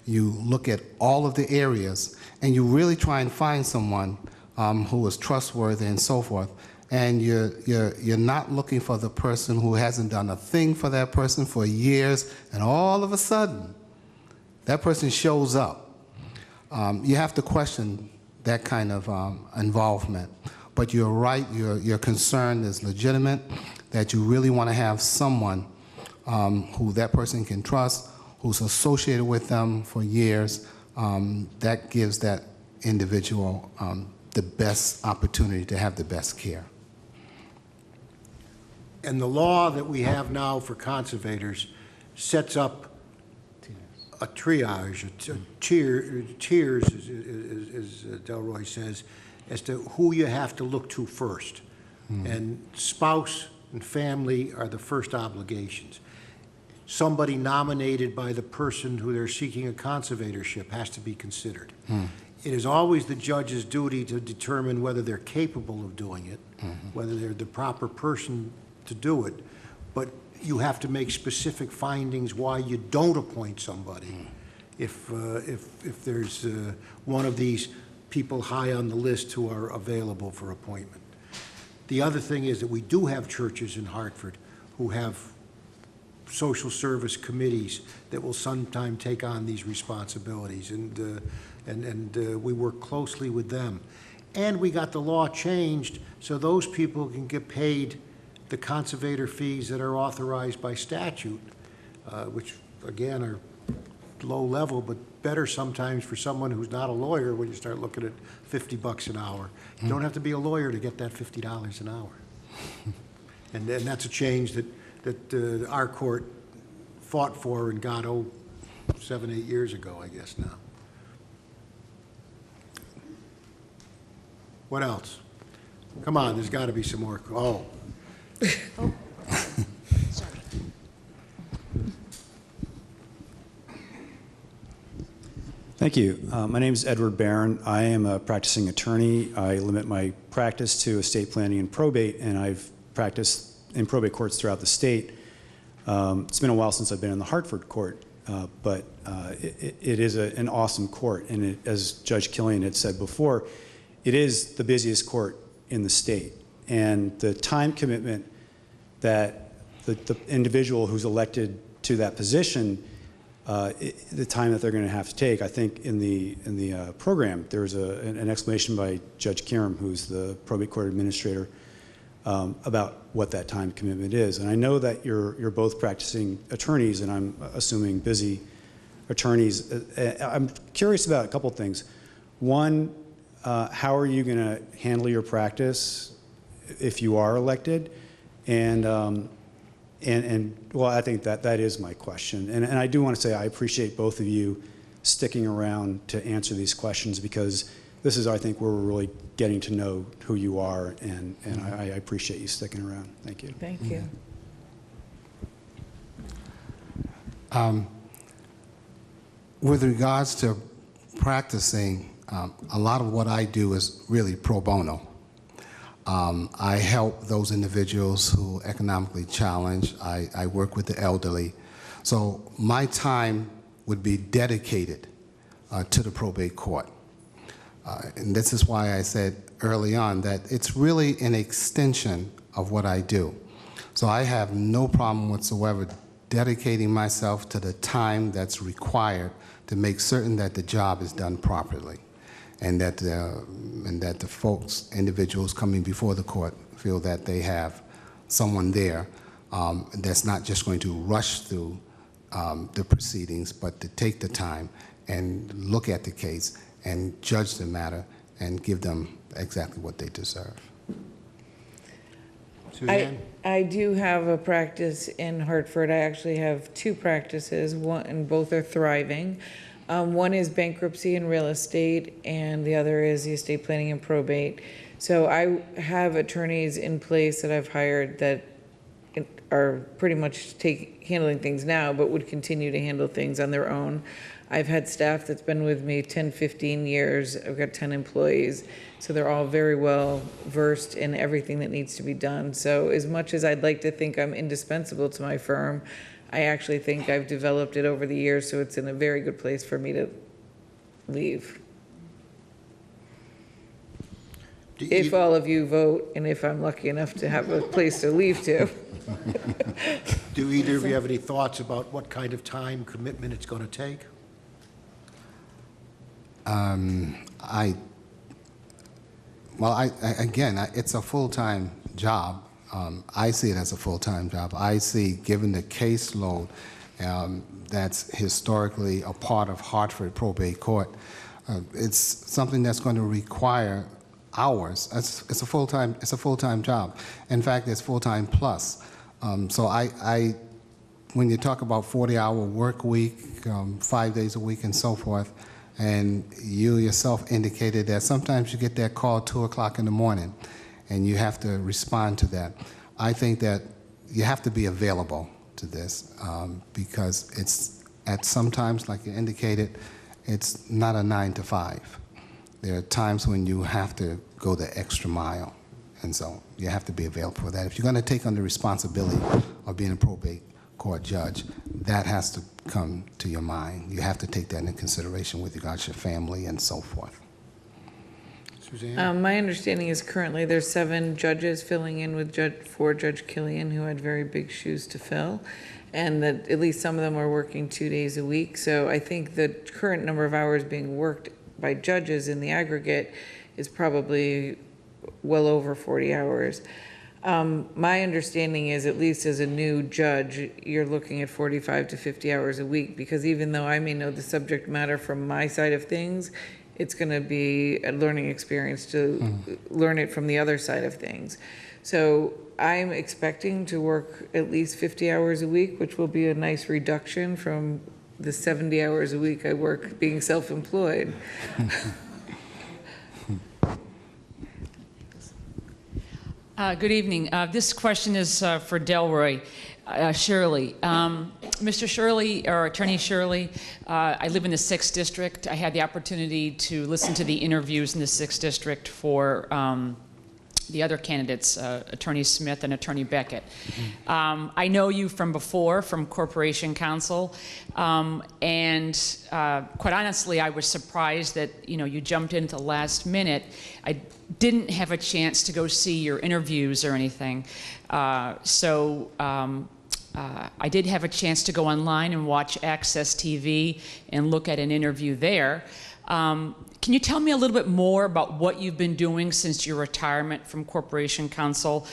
you look at all of the areas, and you really try and find someone who is trustworthy and so forth. And you're not looking for the person who hasn't done a thing for that person for years, and all of a sudden, that person shows up. You have to question that kind of involvement. But you're right, your concern is legitimate, that you really want to have someone who that person can trust, who's associated with them for years. That gives that individual the best opportunity to have the best care. And the law that we have now for conservators sets up a triage, tiers, as Delroy says, as to who you have to look to first. And spouse and family are the first obligations. Somebody nominated by the person who they're seeking a conservatorship has to be considered. It is always the judge's duty to determine whether they're capable of doing it, whether they're the proper person to do it, but you have to make specific findings why you don't appoint somebody if there's one of these people high on the list who are available for appointment. The other thing is that we do have churches in Hartford who have social service committees that will sometime take on these responsibilities, and we work closely with them. And we got the law changed so those people can get paid the conservator fees that are authorized by statute, which again are low level, but better sometimes for someone who's not a lawyer when you start looking at $50 an hour. You don't have to be a lawyer to get that $50 an hour. And that's a change that our court fought for and got 7, 8 years ago, I guess now. What else? Come on, there's got to be some more. Oh. Thank you. My name is Edward Barron. I am a practicing attorney. I limit my practice to estate planning and probate, and I've practiced in probate courts throughout the state. It's been a while since I've been in the Hartford court, but it is an awesome court. And as Judge Killian had said before, it is the busiest court in the state. And the time commitment that the individual who's elected to that position, the time that they're going to have to take, I think in the program, there was an explanation by Judge Kiram, who's the probate court administrator, about what that time commitment is. And I know that you're both practicing attorneys, and I'm assuming busy attorneys. I'm curious about a couple things. One, how are you going to handle your practice if you are elected? And well, I think that is my question. And I do want to say I appreciate both of you sticking around to answer these questions, because this is, I think, where we're really getting to know who you are, and I appreciate you sticking around. Thank you. Thank you. With regards to practicing, a lot of what I do is really pro bono. I help those individuals who are economically challenged. I work with the elderly. So my time would be dedicated to the probate court. And this is why I said early on that it's really an extension of what I do. So I have no problem whatsoever dedicating myself to the time that's required to make certain that the job is done properly, and that the folks, individuals coming before the court, feel that they have someone there that's not just going to rush through the proceedings, but to take the time and look at the case and judge the matter and give them exactly what they deserve. Suzanne? I do have a practice in Hartford. I actually have two practices, and both are thriving. One is bankruptcy and real estate, and the other is the estate planning and probate. So I have attorneys in place that I've hired that are pretty much handling things now, but would continue to handle things on their own. I've had staff that's been with me 10, 15 years. I've got 10 employees. So they're all very well versed in everything that needs to be done. So as much as I'd like to think I'm indispensable to my firm, I actually think I've developed it over the years, so it's in a very good place for me to leave. If all of you vote, and if I'm lucky enough to have a place to leave to. Do either of you have any thoughts about what kind of time commitment it's going to take? It's a full-time job. I see it as a full-time job. I see, given the caseload that's historically a part of Hartford Probate Court, it's something that's going to require hours. It's a full-time job. In fact, it's full-time plus. So when you talk about 40-hour work week, 5 days a week, and so forth, and you yourself indicated that sometimes you get that call 2 o'clock in the morning, and you have to respond to that. I think that you have to be available to this because it's at sometimes, like you indicated, it's not a 9 to 5. There are times when you have to go the extra mile, and so you have to be available for that. If you're going to take on the responsibility of being a probate court judge, that has to come to your mind. You have to take that into consideration with regards to your family and so forth. Suzanne? My understanding is currently there's 7 judges filling in with for Judge Killian, who had very big shoes to fill, and that at least some of them are working 2 days a week. So I think the current number of hours being worked by judges in the aggregate is probably well over 40 hours. My understanding is, at least as a new judge, you're looking at 45 to 50 hours a week, because even though I may know the subject matter from my side of things, it's going to be a learning experience to learn it from the other side of things. So I'm expecting to work at least 50 hours a week, which will be a nice reduction from the 70 hours a week I work being self-employed. Good evening. This question is for Delroy. Shirley. Mr. Shirley, or Attorney Shirley, I live in the 6th District. I had the opportunity to listen to the interviews in the 6th District for the other candidates, Attorney Smith and Attorney Beckett. I know you from before, from Corporation Counsel, and quite honestly, I was surprised that you jumped in at the last minute. I didn't have a chance to go see your interviews or anything, so I did have a chance to go online and watch Access TV and look at an interview there. Can you tell me a little bit more about what you've been doing since your retirement from Corporation Counsel?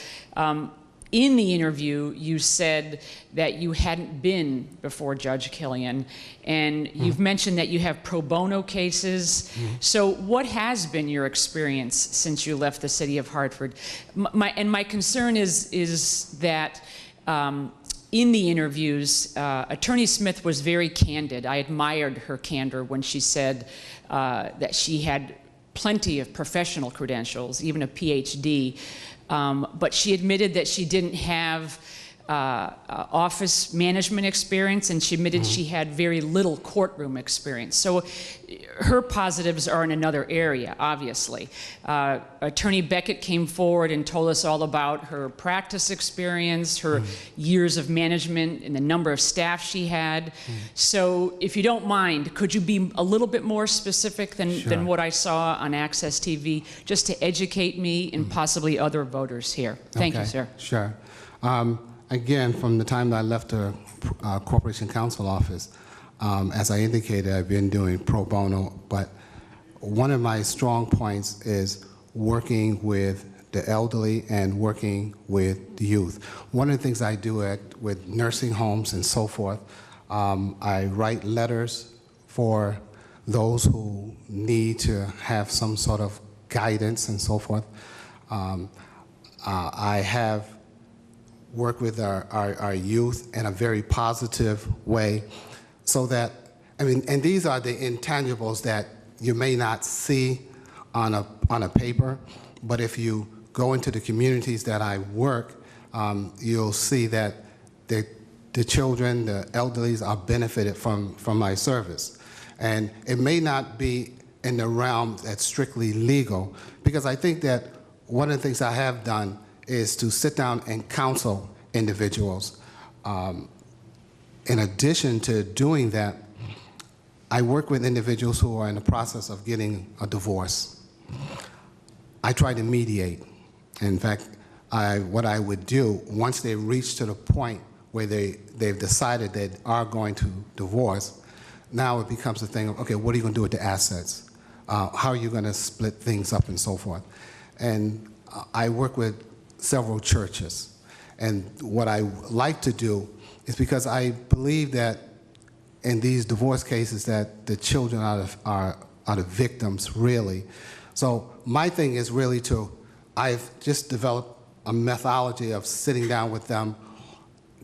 In the interview, you said that you hadn't been before Judge Killian, and you've mentioned that you have pro bono cases. So what has been your experience since you left the city of Hartford? My concern is that in the interviews, Attorney Smith was very candid. I admired her candor when she said that she had plenty of professional credentials, even a PhD, but she admitted that she didn't have office management experience, and she admitted she had very little courtroom experience. So her positives are in another area, obviously. Attorney Beckett came forward and told us all about her practice experience, her years of management, and the number of staff she had. So if you don't mind, could you be a little bit more specific than what I saw on Access TV, just to educate me and possibly other voters here? Thank you, sir. Sure. Again, from the time that I left the Corporation Counsel office, as I indicated, I've been doing pro bono, but one of my strong points is working with the elderly and working with the youth. One of the things I do with nursing homes and so forth, I write letters for those who need to have some sort of guidance and so forth. I have work with our youth in a very positive way, so that, and these are the intangibles that you may not see on a paper, but if you go into the communities that I work, you'll see that the children, the elderlies are benefited from my service. And it may not be in the realm that's strictly legal, because I think that one of the things I have done is to sit down and counsel individuals. In addition to doing that, I work with individuals who are in the process of getting a divorce. I try to mediate. In fact, what I would do, once they reach to the point where they've decided they are going to divorce, now it becomes a thing of, okay, what are you going to do with the assets? How are you going to split things up and so forth? And I work with several churches. And what I like to do is, because I believe that in these divorce cases that the children are the victims, really. So my thing is really I've just developed a methodology of sitting down with them,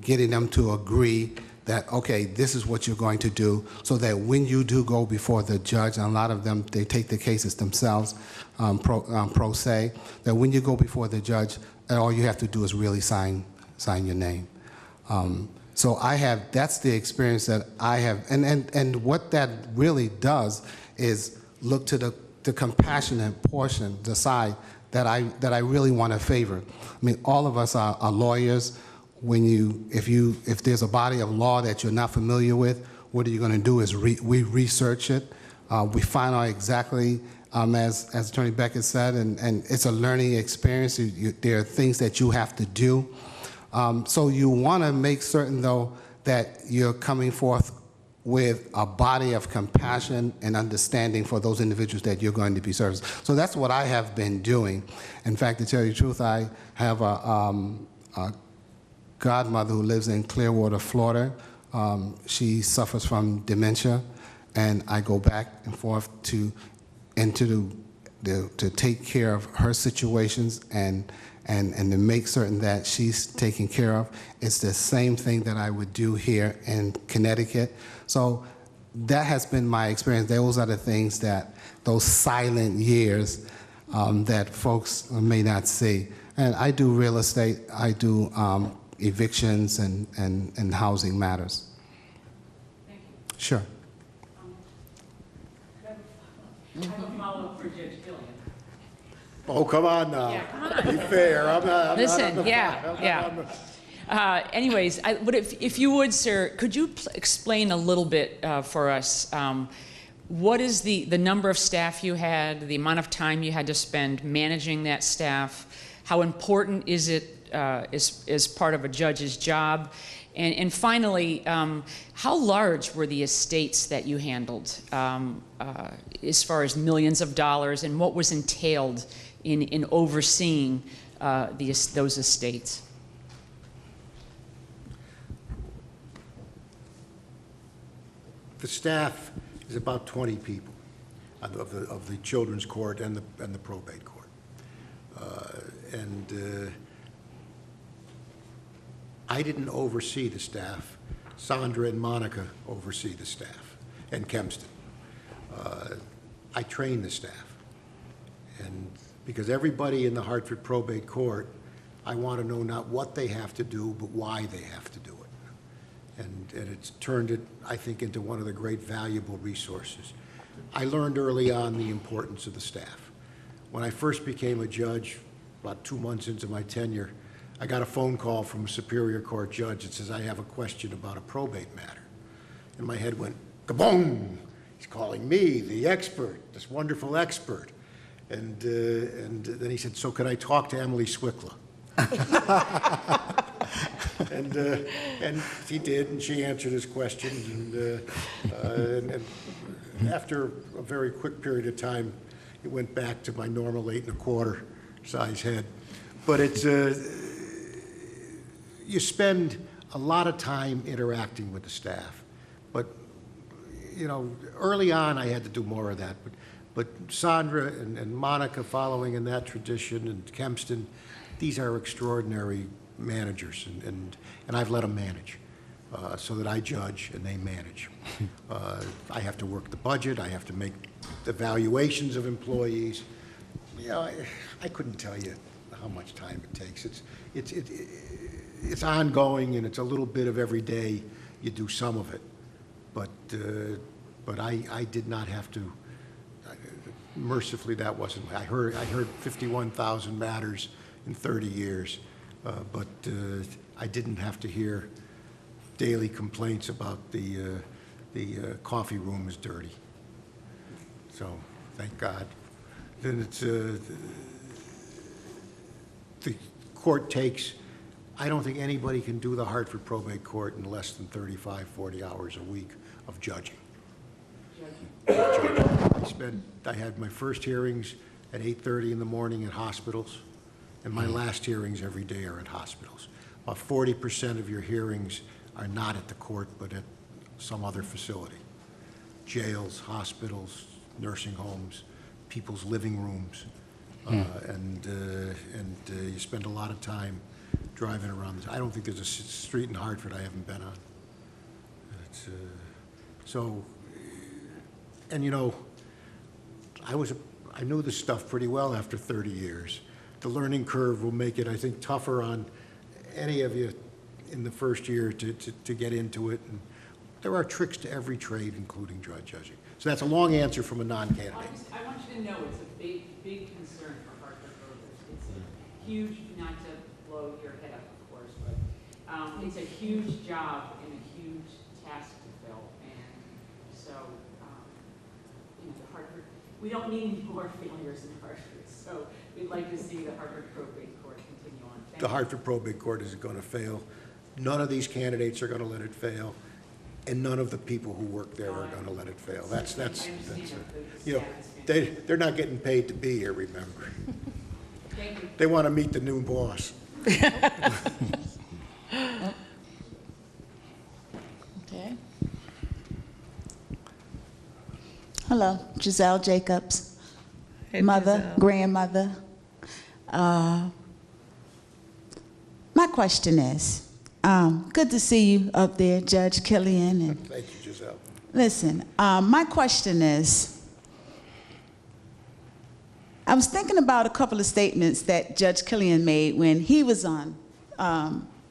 getting them to agree that, okay, this is what you're going to do, so that when you do go before the judge, and a lot of them, they take the cases themselves, pro se, that when you go before the judge, all you have to do is really sign your name. So that's the experience that I have, and what that really does is look to the compassionate portion, the side that I really want to favor. I mean, all of us are lawyers. If there's a body of law that you're not familiar with, what are you going to do is we research it. We find out exactly, as Attorney Beckett said, and it's a learning experience. There are things that you have to do. So you want to make certain, though, that you're coming forth with a body of compassion and understanding for those individuals that you're going to be serving. So that's what I have been doing. In fact, to tell you the truth, I have a godmother who lives in Clearwater, Florida. She suffers from dementia, and I go back and forth to take care of her situations and to make certain that she's taken care of. It's the same thing that I would do here in Connecticut. So that has been my experience. Those are the things those silent years that folks may not see. And I do real estate, I do evictions and housing matters. Thank you. Sure. I have a follow-up for Judge Gillian. Oh, come on now. Yeah, come on. Be fair. I'm not Listen, on the anyways, if you would, sir, could you explain a little bit for us, what is the number of staff you had, the amount of time you had to spend managing that staff? How important is it as part of a judge's job? And finally, how large were the estates that you handled as far as millions of dollars, and what was entailed in overseeing those estates? The staff is about 20 people of the children's court and the probate court. I didn't oversee the staff. Sandra and Monica oversee the staff, and Kempston. I train the staff. And because everybody in the Hartford Probate Court, I want to know not what they have to do, but why they have to do it. And it's turned it, I think, into one of the great valuable resources. I learned early on the importance of the staff. When I first became a judge, about 2 months into my tenure, I got a phone call from a Superior Court judge that says, I have a question about a probate matter. And my head went, kaboom! He's calling me, the expert, this wonderful expert. And then he said, so could I talk to Emily Swickla? And he did, and she answered his questions. And after a very quick period of time, it went back to my normal 8 1/4 size head. But it's, you spend a lot of time interacting with the staff. But, you know, early on I had to do more of that. But Sandra and Monica following in that tradition, and Kempston, these are extraordinary managers, and I've let them manage so that I judge and they manage. I have to work the budget. I have to make evaluations of employees. You know, I couldn't tell you how much time it takes. It's ongoing, and it's a little bit of every day you do some of it. But I did not have to. Mercifully, that wasn't. I heard 51,000 matters in 30 years, but I didn't have to hear daily complaints about the coffee room is dirty. So, thank God. Then it's the court takes. I don't think anybody can do the Hartford probate court in less than 35, 40 hours a week of judging. I had my first hearings at 8:30 in the morning at hospitals, and my last hearings every day are at hospitals. About 40% of your hearings are not at the court, but at some other facility. Jails, hospitals, nursing homes, people's living rooms, and you spend a lot of time driving around. I don't think there's a street in Hartford I haven't been on. It's, so, and you know, I knew this stuff pretty well after 30 years. The learning curve will make it, I think, tougher on any of you in the first year to get into it. And there are tricks to every trade, including drug judging. So that's a long answer from a non-candidate. I want you to know it's a big concern for Hartford voters. It's a huge, not to blow your head up, of course, but it's a huge job and a huge task to fill. And so, you know, the Hartford, we don't need more failures in Hartford. So we'd like to see the Hartford probate court continue on. Thank The you. Hartford probate court isn't going to fail. None of these candidates are going to let it fail, and none of the people who work there are going to let it fail. That's you know, they're not getting paid to be here, remember. Thank you. They want to meet the new boss. Okay. Hello, Giselle Jacobs, Hey, mother, Giselle. grandmother. My question is, good to see you up there, Judge Killian. And Thank you, Giselle. listen, my question is, I was thinking about a couple of statements that Judge Killian made when he was on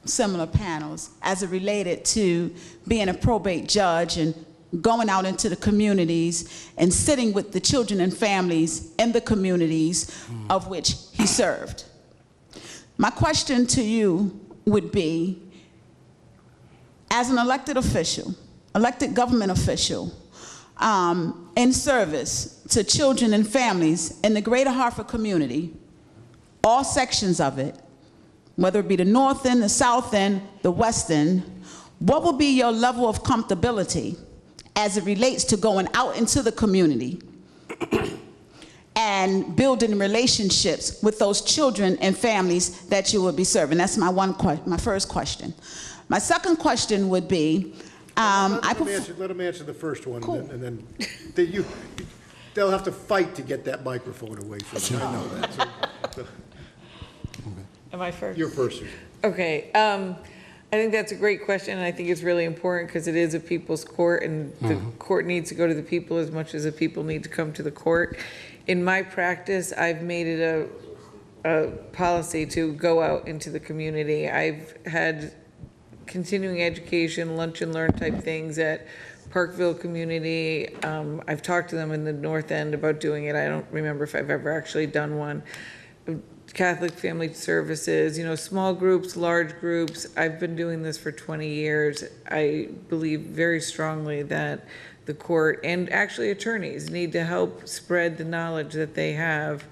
similar panels as it related to being a probate judge and going out into the communities and sitting with the children and families in the communities of which he served. My question to you would be, as an elected official, elected government official, in service to children and families in the greater Hartford community, all sections of it, whether it be the north end, the south end, the west end, what will be your level of comfortability as it relates to going out into the community and building relationships with those children and families that you will be serving? That's my first question. My second question would be, Let them answer the first one, Cool. and then they'll have to fight to get that microphone away from you. I know that. So, Am I first? you're first. Okay, I think that's a great question, and I think it's really important because it is a people's court, and the court needs to go to the people as much as the people need to come to the court. In my practice, I've made it a policy to go out into the community. I've had continuing education, lunch and learn type things at Parkville Community. I've talked to them in the North End about doing it. I don't remember if I've ever actually done one. Catholic Family Services, you know, small groups, large groups. I've been doing this for 20 years. I believe very strongly that the court and actually attorneys need to help spread the knowledge that they have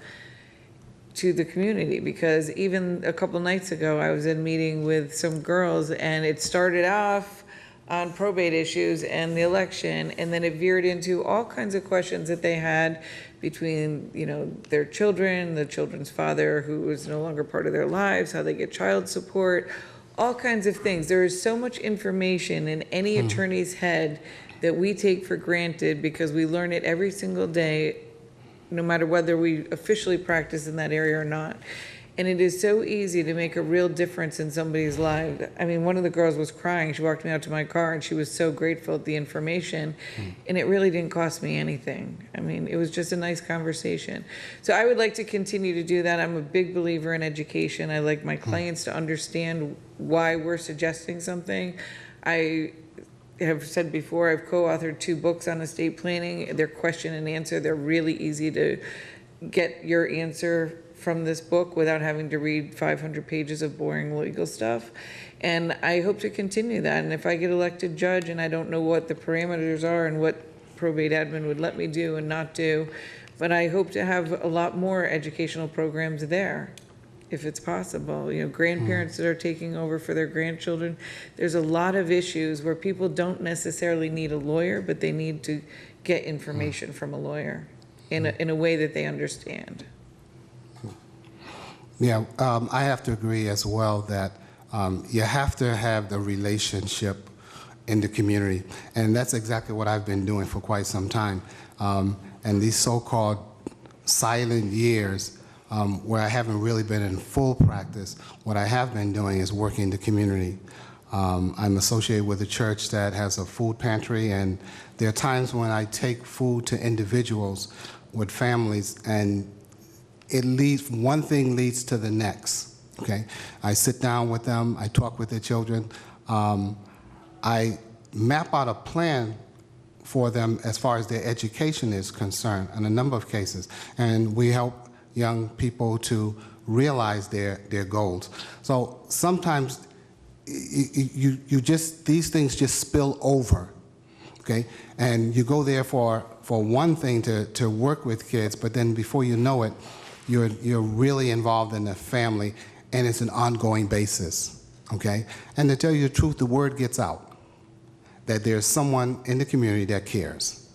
to the community, because even a couple nights ago, I was in a meeting with some girls, and it started off on probate issues and the election, and then it veered into all kinds of questions that they had between, you know, their children, the children's father who is no longer part of their lives, how they get child support, all kinds of things. There is so much information in any attorney's head that we take for granted because we learn it every single day, no matter whether we officially practice in that area or not. And it is so easy to make a real difference in somebody's life. I mean, one of the girls was crying. She walked me out to my car and she was so grateful at the information. And it really didn't cost me anything. I mean, it was just a nice conversation. So I would like to continue to do that. I'm a big believer in education. I like my clients to understand why we're suggesting something. I have said before, I've co-authored 2 books on estate planning. They're question and answer. They're really easy to get your answer from this book without having to read 500 pages of boring legal stuff. And I hope to continue that. And if I get elected judge and I don't know what the parameters are and what probate admin would let me do and not do, but I hope to have a lot more educational programs there, if it's possible. You know, grandparents that are taking over for their grandchildren. There's a lot of issues where people don't necessarily need a lawyer, but they need to get information from a lawyer in a way that they understand. Yeah, I have to agree as well that you have to have the relationship in the community. And that's exactly what I've been doing for quite some time. And these so-called silent years where I haven't really been in full practice, what I have been doing is working in the community. I'm associated with a church that has a food pantry, and there are times when I take food to individuals with families, and one thing leads to the next, okay? I sit down with them, I talk with their children, I map out a plan for them as far as their education is concerned in a number of cases, and we help young people to realize their goals. So sometimes these things just spill over, okay? And you go there for one thing to work with kids, but then before you know it, you're really involved in the family, and it's an ongoing basis, okay? And to tell you the truth, the word gets out that there's someone in the community that cares.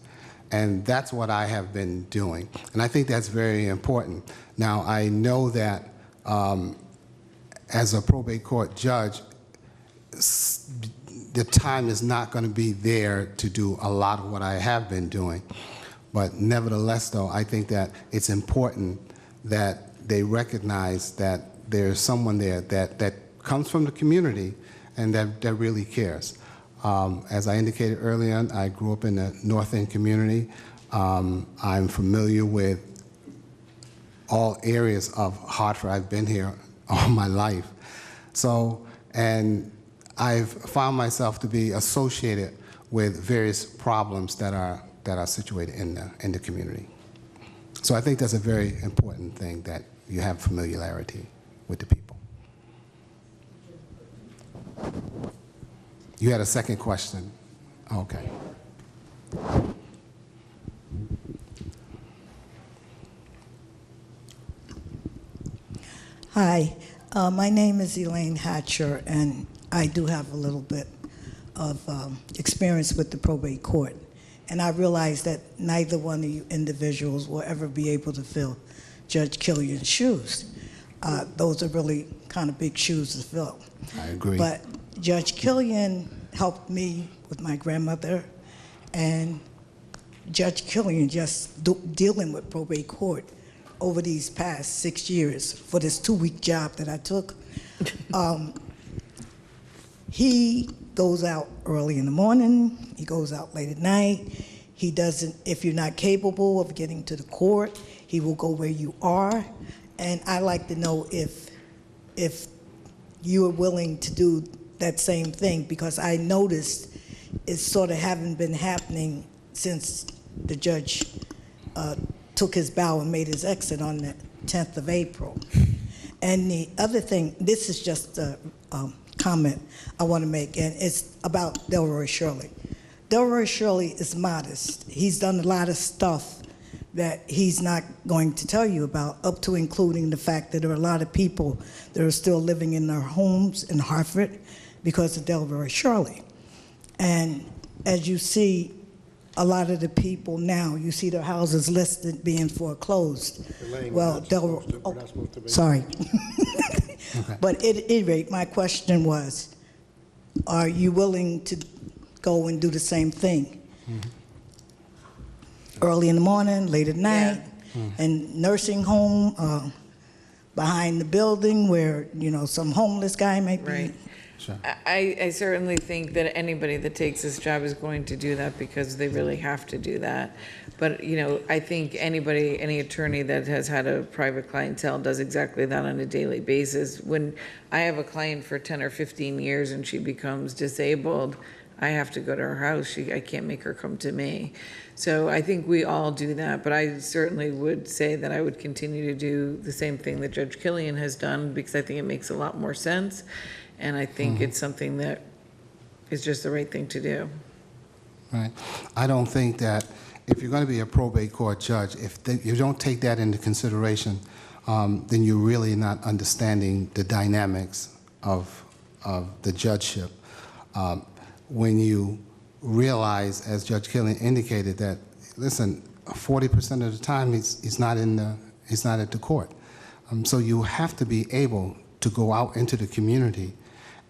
And that's what I have been doing. And I think that's very important. Now, I know that as a probate court judge, the time is not going to be there to do a lot of what I have been doing. But nevertheless, though, I think that it's important that they recognize that there's someone there that comes from the community and that really cares. As I indicated earlier, I grew up in the North End community. I'm familiar with all areas of Hartford. I've been here all my life. So, and I've found myself to be associated with various problems that are situated in the community. So I think that's a very important thing, that you have familiarity with the people. You had a second question? Okay. Hi, my name is Elaine Hatcher, and I do have a little bit of experience with the probate court. And I realize that neither one of you individuals will ever be able to fill Judge Killian's shoes. Those are really kind of big shoes to fill. I agree. But Judge Killian helped me with my grandmother, and Judge Killian just dealing with probate court over these past 6 years for this 2-week job that I took. He goes out early in the morning, he goes out late at night. He doesn't, if you're not capable of getting to the court, he will go where you are. And I like to know if you are willing to do that same thing, because I noticed it's sort of haven't been happening since the judge took his bow and made his exit on the 10th of April. And the other thing, this is just a comment I want to make, and it's about Delroy Shirley. Delroy Shirley is modest. He's done a lot of stuff that he's not going to tell you about, up to including the fact that there are a lot of people that are still living in their homes in Hartford because of Delroy Shirley. And as you see, a lot of the people now, you see their houses listed being foreclosed. Elaine, Well, we're not supposed to be. sorry. But at any rate, my question was, are you willing to go and do the same thing? Early in the morning, late at night, and nursing home, behind the building where, some homeless guy might be. Right. Sure. I certainly think that anybody that takes this job is going to do that because they really have to do that. But, I think any attorney that has had a private clientele does exactly that on a daily basis. When I have a client for 10 or 15 years and she becomes disabled, I have to go to her house. I can't make her come to me. So I think we all do that, but I certainly would say that I would continue to do the same thing that Judge Killian has done because I think it makes a lot more sense. And I think it's something that is just the right thing to do. Right. I don't think that if you're going to be a probate court judge, if you don't take that into consideration, then you're really not understanding the dynamics of the judgeship. When you realize, as Judge Killian indicated, that listen, 40% of the time he's not at the court. So you have to be able to go out into the community,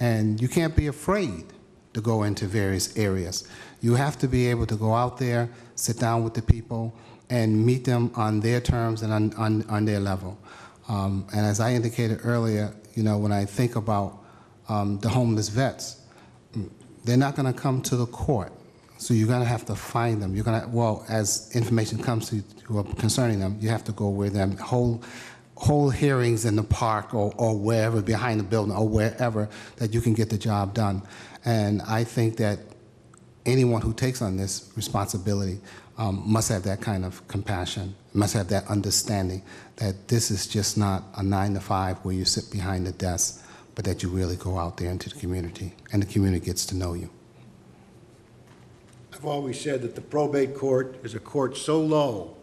and you can't be afraid to go into various areas. You have to be able to go out there, sit down with the people, and meet them on their terms and on their level. And as I indicated earlier, when I think about the homeless vets, they're not going to come to the court. So you're going to have to find them. You're going to, as information comes to you concerning them, you have to go with them, whole hearings in the park or wherever, behind the building or wherever, that you can get the job done. And I think that anyone who takes on this responsibility must have that kind of compassion, must have that understanding that this is just not a 9-to-5 where you sit behind the desk, but that you really go out there into the community, and the community gets to know you. I've always said that the probate court is a court so low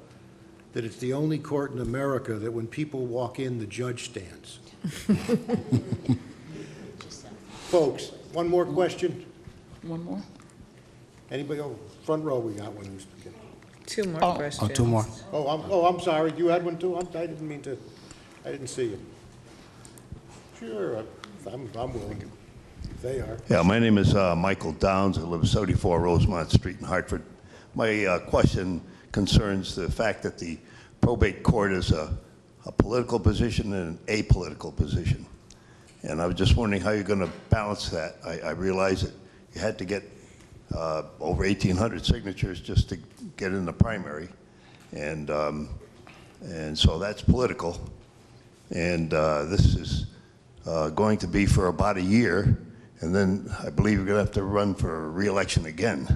that it's the only court in America that when people walk in, the judge stands. Folks, one more question? One more? Anybody? Oh, front row, we got one who's beginning. Two more questions. Oh, two more. I'm sorry. You had one too? I didn't mean to. I didn't see you. Sure, I'm willing. If they are. Yeah, my name is Michael Downs. I live at 74 Rosemont Street in Hartford. My question concerns the fact that the probate court is a political position and an apolitical position. And I was just wondering how you're going to balance that. I realize that you had to get over 1,800 signatures just to get in the primary. And so that's political. And this is going to be for about a year. And then I believe you're going to have to run for re-election again.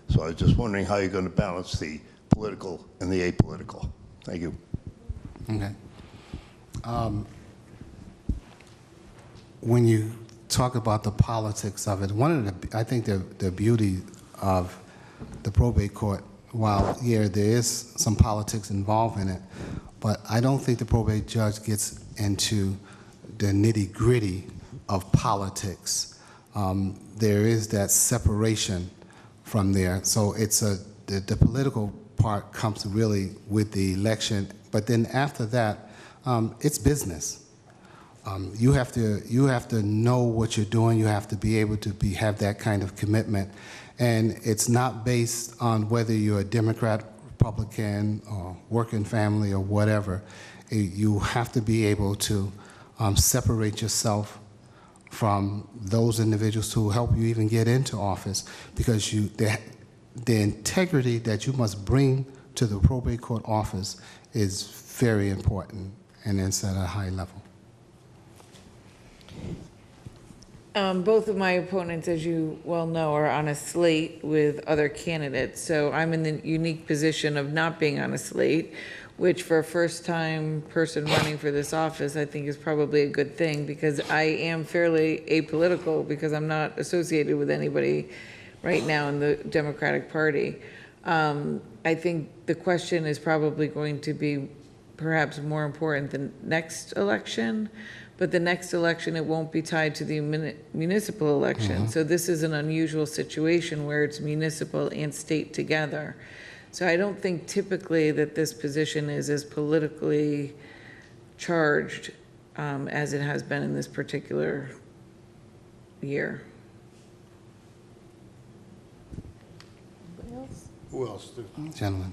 So I was just wondering how you're going to balance the political and the apolitical. Thank you. Okay. When you talk about the politics of it, I think the beauty of the probate court, while there is some politics involved in it, but I don't think the probate judge gets into the nitty-gritty of politics. There is that separation from there. So it's the political part comes really with the election, but then after that, it's business. You have to know what you're doing. You have to be able to have that kind of commitment, and it's not based on whether you're a Democrat, Republican, or working family or whatever. You have to be able to separate yourself from those individuals who help you even get into office, because the integrity that you must bring to the probate court office is very important, and it's at a high level. Both of my opponents, as you well know, are on a slate with other candidates. So I'm in the unique position of not being on a slate, which for a first-time person running for this office, I think is probably a good thing, because I am fairly apolitical because I'm not associated with anybody right now in the Democratic Party. I think the question is probably going to be perhaps more important than next election, but the next election, it won't be tied to the municipal election. So this is an unusual situation where it's municipal and state together. So I don't think typically that this position is as politically charged as it has been in this particular year. Who else? Gentlemen.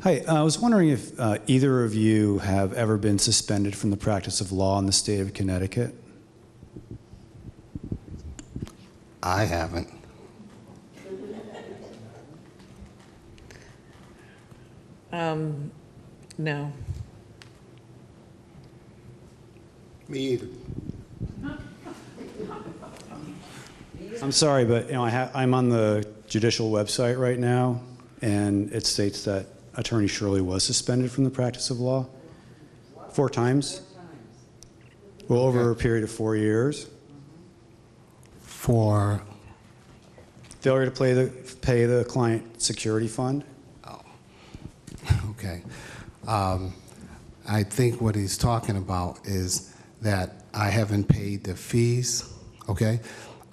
Hi, I was wondering if either of you have ever been suspended from the practice of law in the state of Connecticut? I haven't. No. Me either. I'm sorry, but I'm on the judicial website right now, and it states that Attorney Shirley was suspended from the practice of law 4 times. Well, over a period of 4 years. For, Failure to pay the client security fund. okay. I think what he's talking about is that I haven't paid the fees, okay?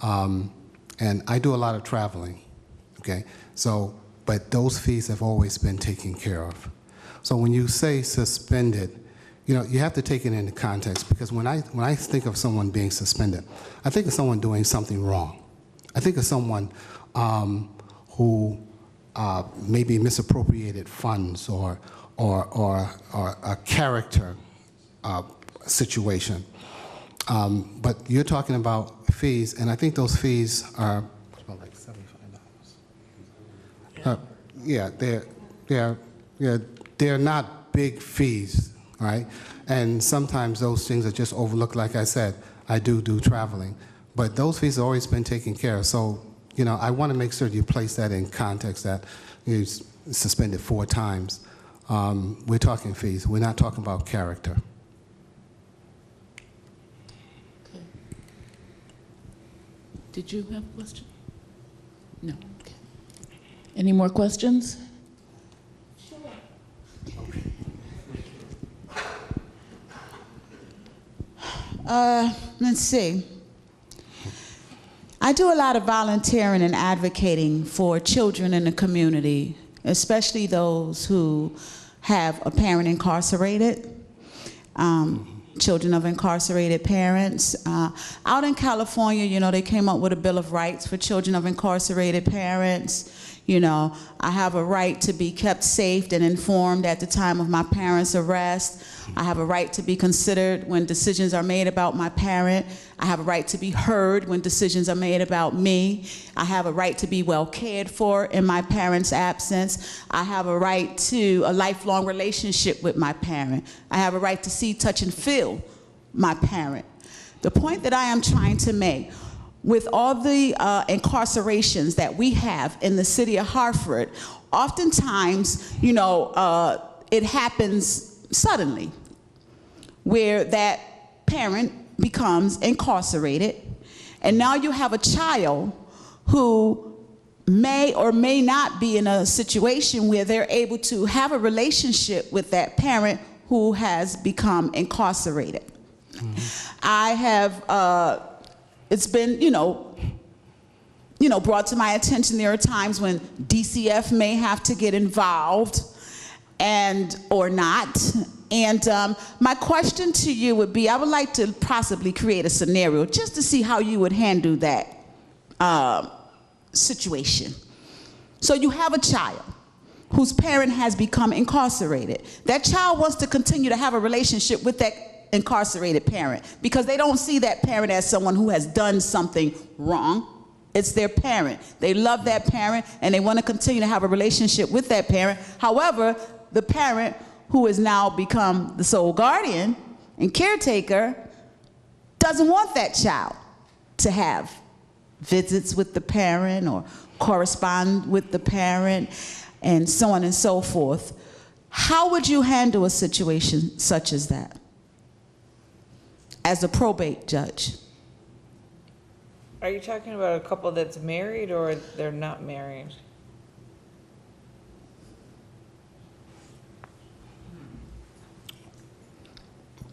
And I do a lot of traveling, okay? So, but those fees have always been taken care of. So when you say suspended, you know, you have to take it into context, because when I think of someone being suspended, I think of someone doing something wrong. I think of someone who maybe misappropriated funds or a character situation. But you're talking about fees, and I think those fees are about like $75. Yeah, they're not big fees, right? And sometimes those things are just overlooked. Like I said, I do traveling, but those fees have always been taken care of. So, you know, I want to make sure you place that in context, that you're suspended 4 times. We're talking fees. We're not talking about character. Okay. Did you have a question? No. Okay. Any more questions? Let's see. I do a lot of volunteering and advocating for children in the community, especially those who have a parent incarcerated, children of incarcerated parents. Out in California, you know, they came up with a Bill of Rights for children of incarcerated parents. You know, I have a right to be kept safe and informed at the time of my parent's arrest. I have a right to be considered when decisions are made about my parent. I have a right to be heard when decisions are made about me. I have a right to be well cared for in my parent's absence. I have a right to a lifelong relationship with my parent. I have a right to see, touch, and feel my parent. The point that I am trying to make, with all the incarcerations that we have in the city of Hartford, oftentimes, you know, it happens suddenly, where that parent becomes incarcerated, and now you have a child who may or may not be in a situation where they're able to have a relationship with that parent who has become incarcerated. Mm-hmm. I have, it's been, you know, brought to my attention there are times when DCF may have to get involved or not. And my question to you would be, I would like to possibly create a scenario just to see how you would handle that situation. So you have a child whose parent has become incarcerated. That child wants to continue to have a relationship with that incarcerated parent because they don't see that parent as someone who has done something wrong. It's their parent. They love that parent and they want to continue to have a relationship with that parent. However, the parent who has now become the sole guardian and caretaker doesn't want that child to have visits with the parent or correspond with the parent and so on and so forth. How would you handle a situation such as that as a probate judge? Are you talking about a couple that's married or they're not married?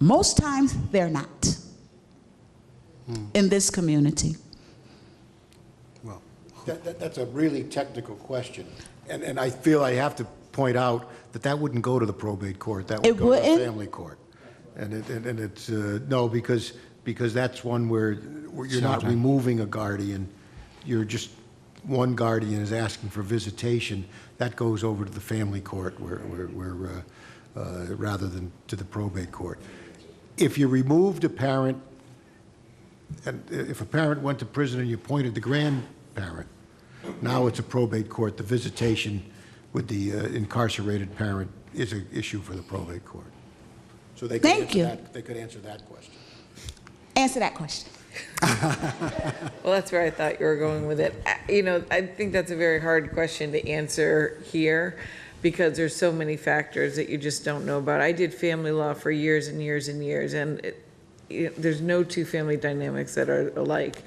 Most times they're not in this community. Well, that's a really technical question. And I feel I have to point out that that wouldn't go to the probate court. That would go to the family court. And it's, no, because that's one where you're not removing a guardian. You're just one guardian is asking for visitation, that goes over to the family court rather than to the probate court. If you removed a parent, and if a parent went to prison and you appointed the grandparent, now it's a probate court. The visitation with the incarcerated parent is an issue for the probate court. So they could they could answer that question. Answer that question. Well, that's where I thought you were going with it. You know, I think that's a very hard question to answer here because there's so many factors that you just don't know about. I did family law for years and years and years, and there's no two family dynamics that are alike.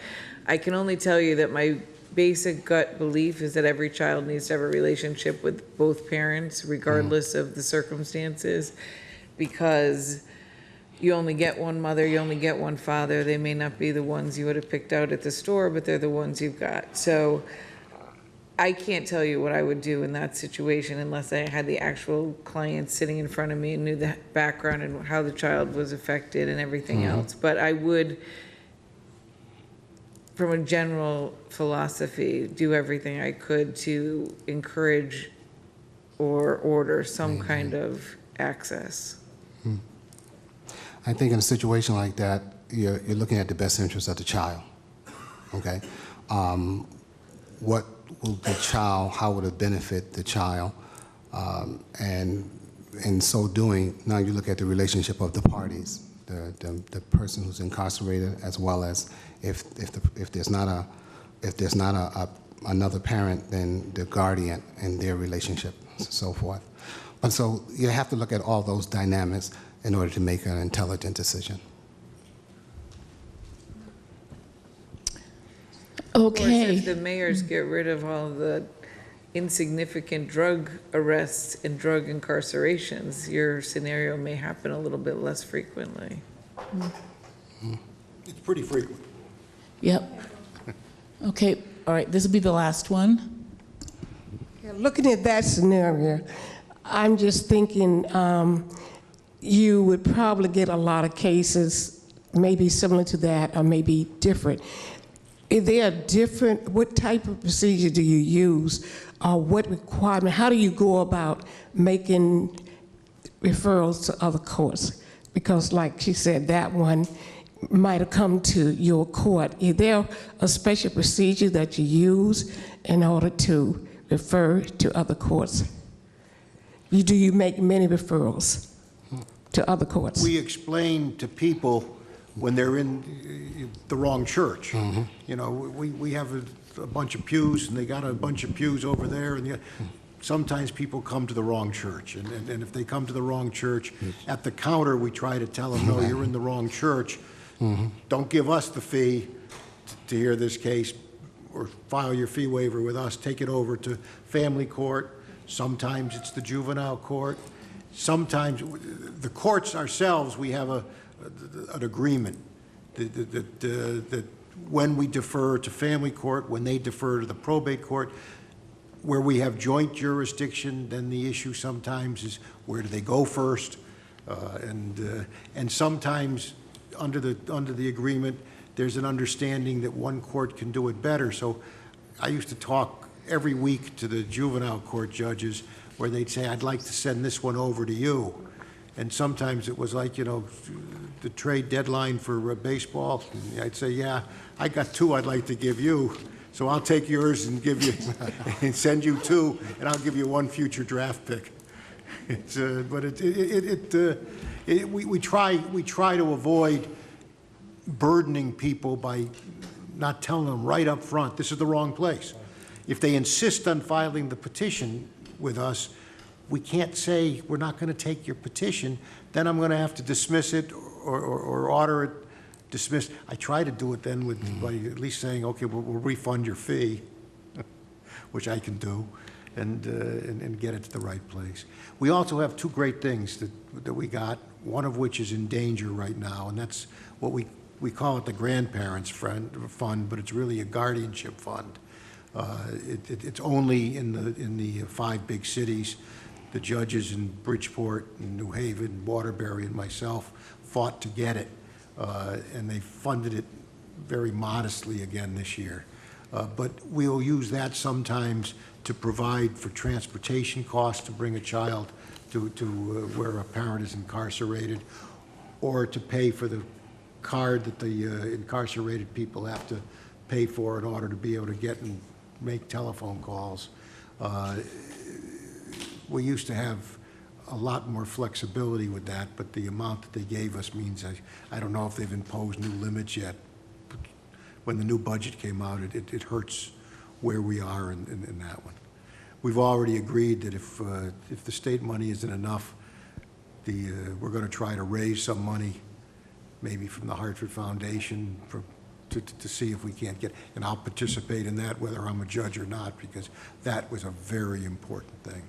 I can only tell you that my basic gut belief is that every child needs to have a relationship with both parents, regardless of the circumstances, because you only get one mother, you only get one father. They may not be the ones you would have picked out at the store, but they're the ones you've got. So I can't tell you what I would do in that situation unless I had the actual client sitting in front of me and knew the background and how the child was affected and everything else. But I would, from a general philosophy, do everything I could to encourage or order some kind of access. I think in a situation like that, you're looking at the best interest of the child, okay? What will the child, how would it benefit the child? And in so doing, now you look at the relationship of the parties, the person who's incarcerated, as well as if there's not another parent, then the guardian and their relationship, so forth. And so you have to look at all those dynamics in order to make an intelligent decision. Okay. Of course, if the mayors get rid of all the insignificant drug arrests and drug incarcerations, your scenario may happen a little bit less frequently. It's pretty frequent. Yep. Okay, all right, this will be the last one. Looking at that scenario, I'm just thinking you would probably get a lot of cases maybe similar to that or maybe different. Is there a different, what type of procedure do you use or what requirement, how do you go about making referrals to other courts? Because like she said, that one might have come to your court. Is there a special procedure that you use in order to refer to other courts? Do you make many referrals to other courts? We explain to people when they're in the wrong church. You know, we have a bunch of pews, and they got a bunch of pews over there, and sometimes people come to the wrong church. And if they come to the wrong church, at the counter, we try to tell them, no, you're in the wrong church. Don't give us the fee to hear this case or file your fee waiver with us. Take it over to family court. Sometimes it's the juvenile court. Sometimes the courts ourselves, we have an agreement that when we defer to family court, when they defer to the probate court, where we have joint jurisdiction, then the issue sometimes is where do they go first? And sometimes under the agreement, there's an understanding that one court can do it better. So I used to talk every week to the juvenile court judges where they'd say, I'd like to send this one over to you. And sometimes it was like, you know, the trade deadline for baseball. And I'd say, yeah, I got two I'd like to give you. So I'll take yours and give you, and send you two, and I'll give you one future draft pick. We try to avoid burdening people by not telling them right up front, this is the wrong place. If they insist on filing the petition with us, we can't say we're not going to take your petition. Then I'm going to have to dismiss it or order it dismissed. I try to do it then by at least saying, okay, we'll refund your fee, which I can do, and get it to the right place. We also have two great things that we got, one of which is in danger right now, and that's what we call it the grandparents fund, but it's really a guardianship fund. It's only in the 5 big cities. The judges in Bridgeport and New Haven, Waterbury, and myself fought to get it, and they funded it very modestly again this year. But we'll use that sometimes to provide for transportation costs to bring a child to where a parent is incarcerated, or to pay for the card that the incarcerated people have to pay for in order to be able to get and make telephone calls. We used to have a lot more flexibility with that, but the amount that they gave us means I don't know if they've imposed new limits yet. When the new budget came out, it hurts where we are in that one. We've already agreed that if the state money isn't enough, we're going to try to raise some money, maybe from the Hartford Foundation, to see if we can't get, and I'll participate in that whether I'm a judge or not, because that was a very important thing.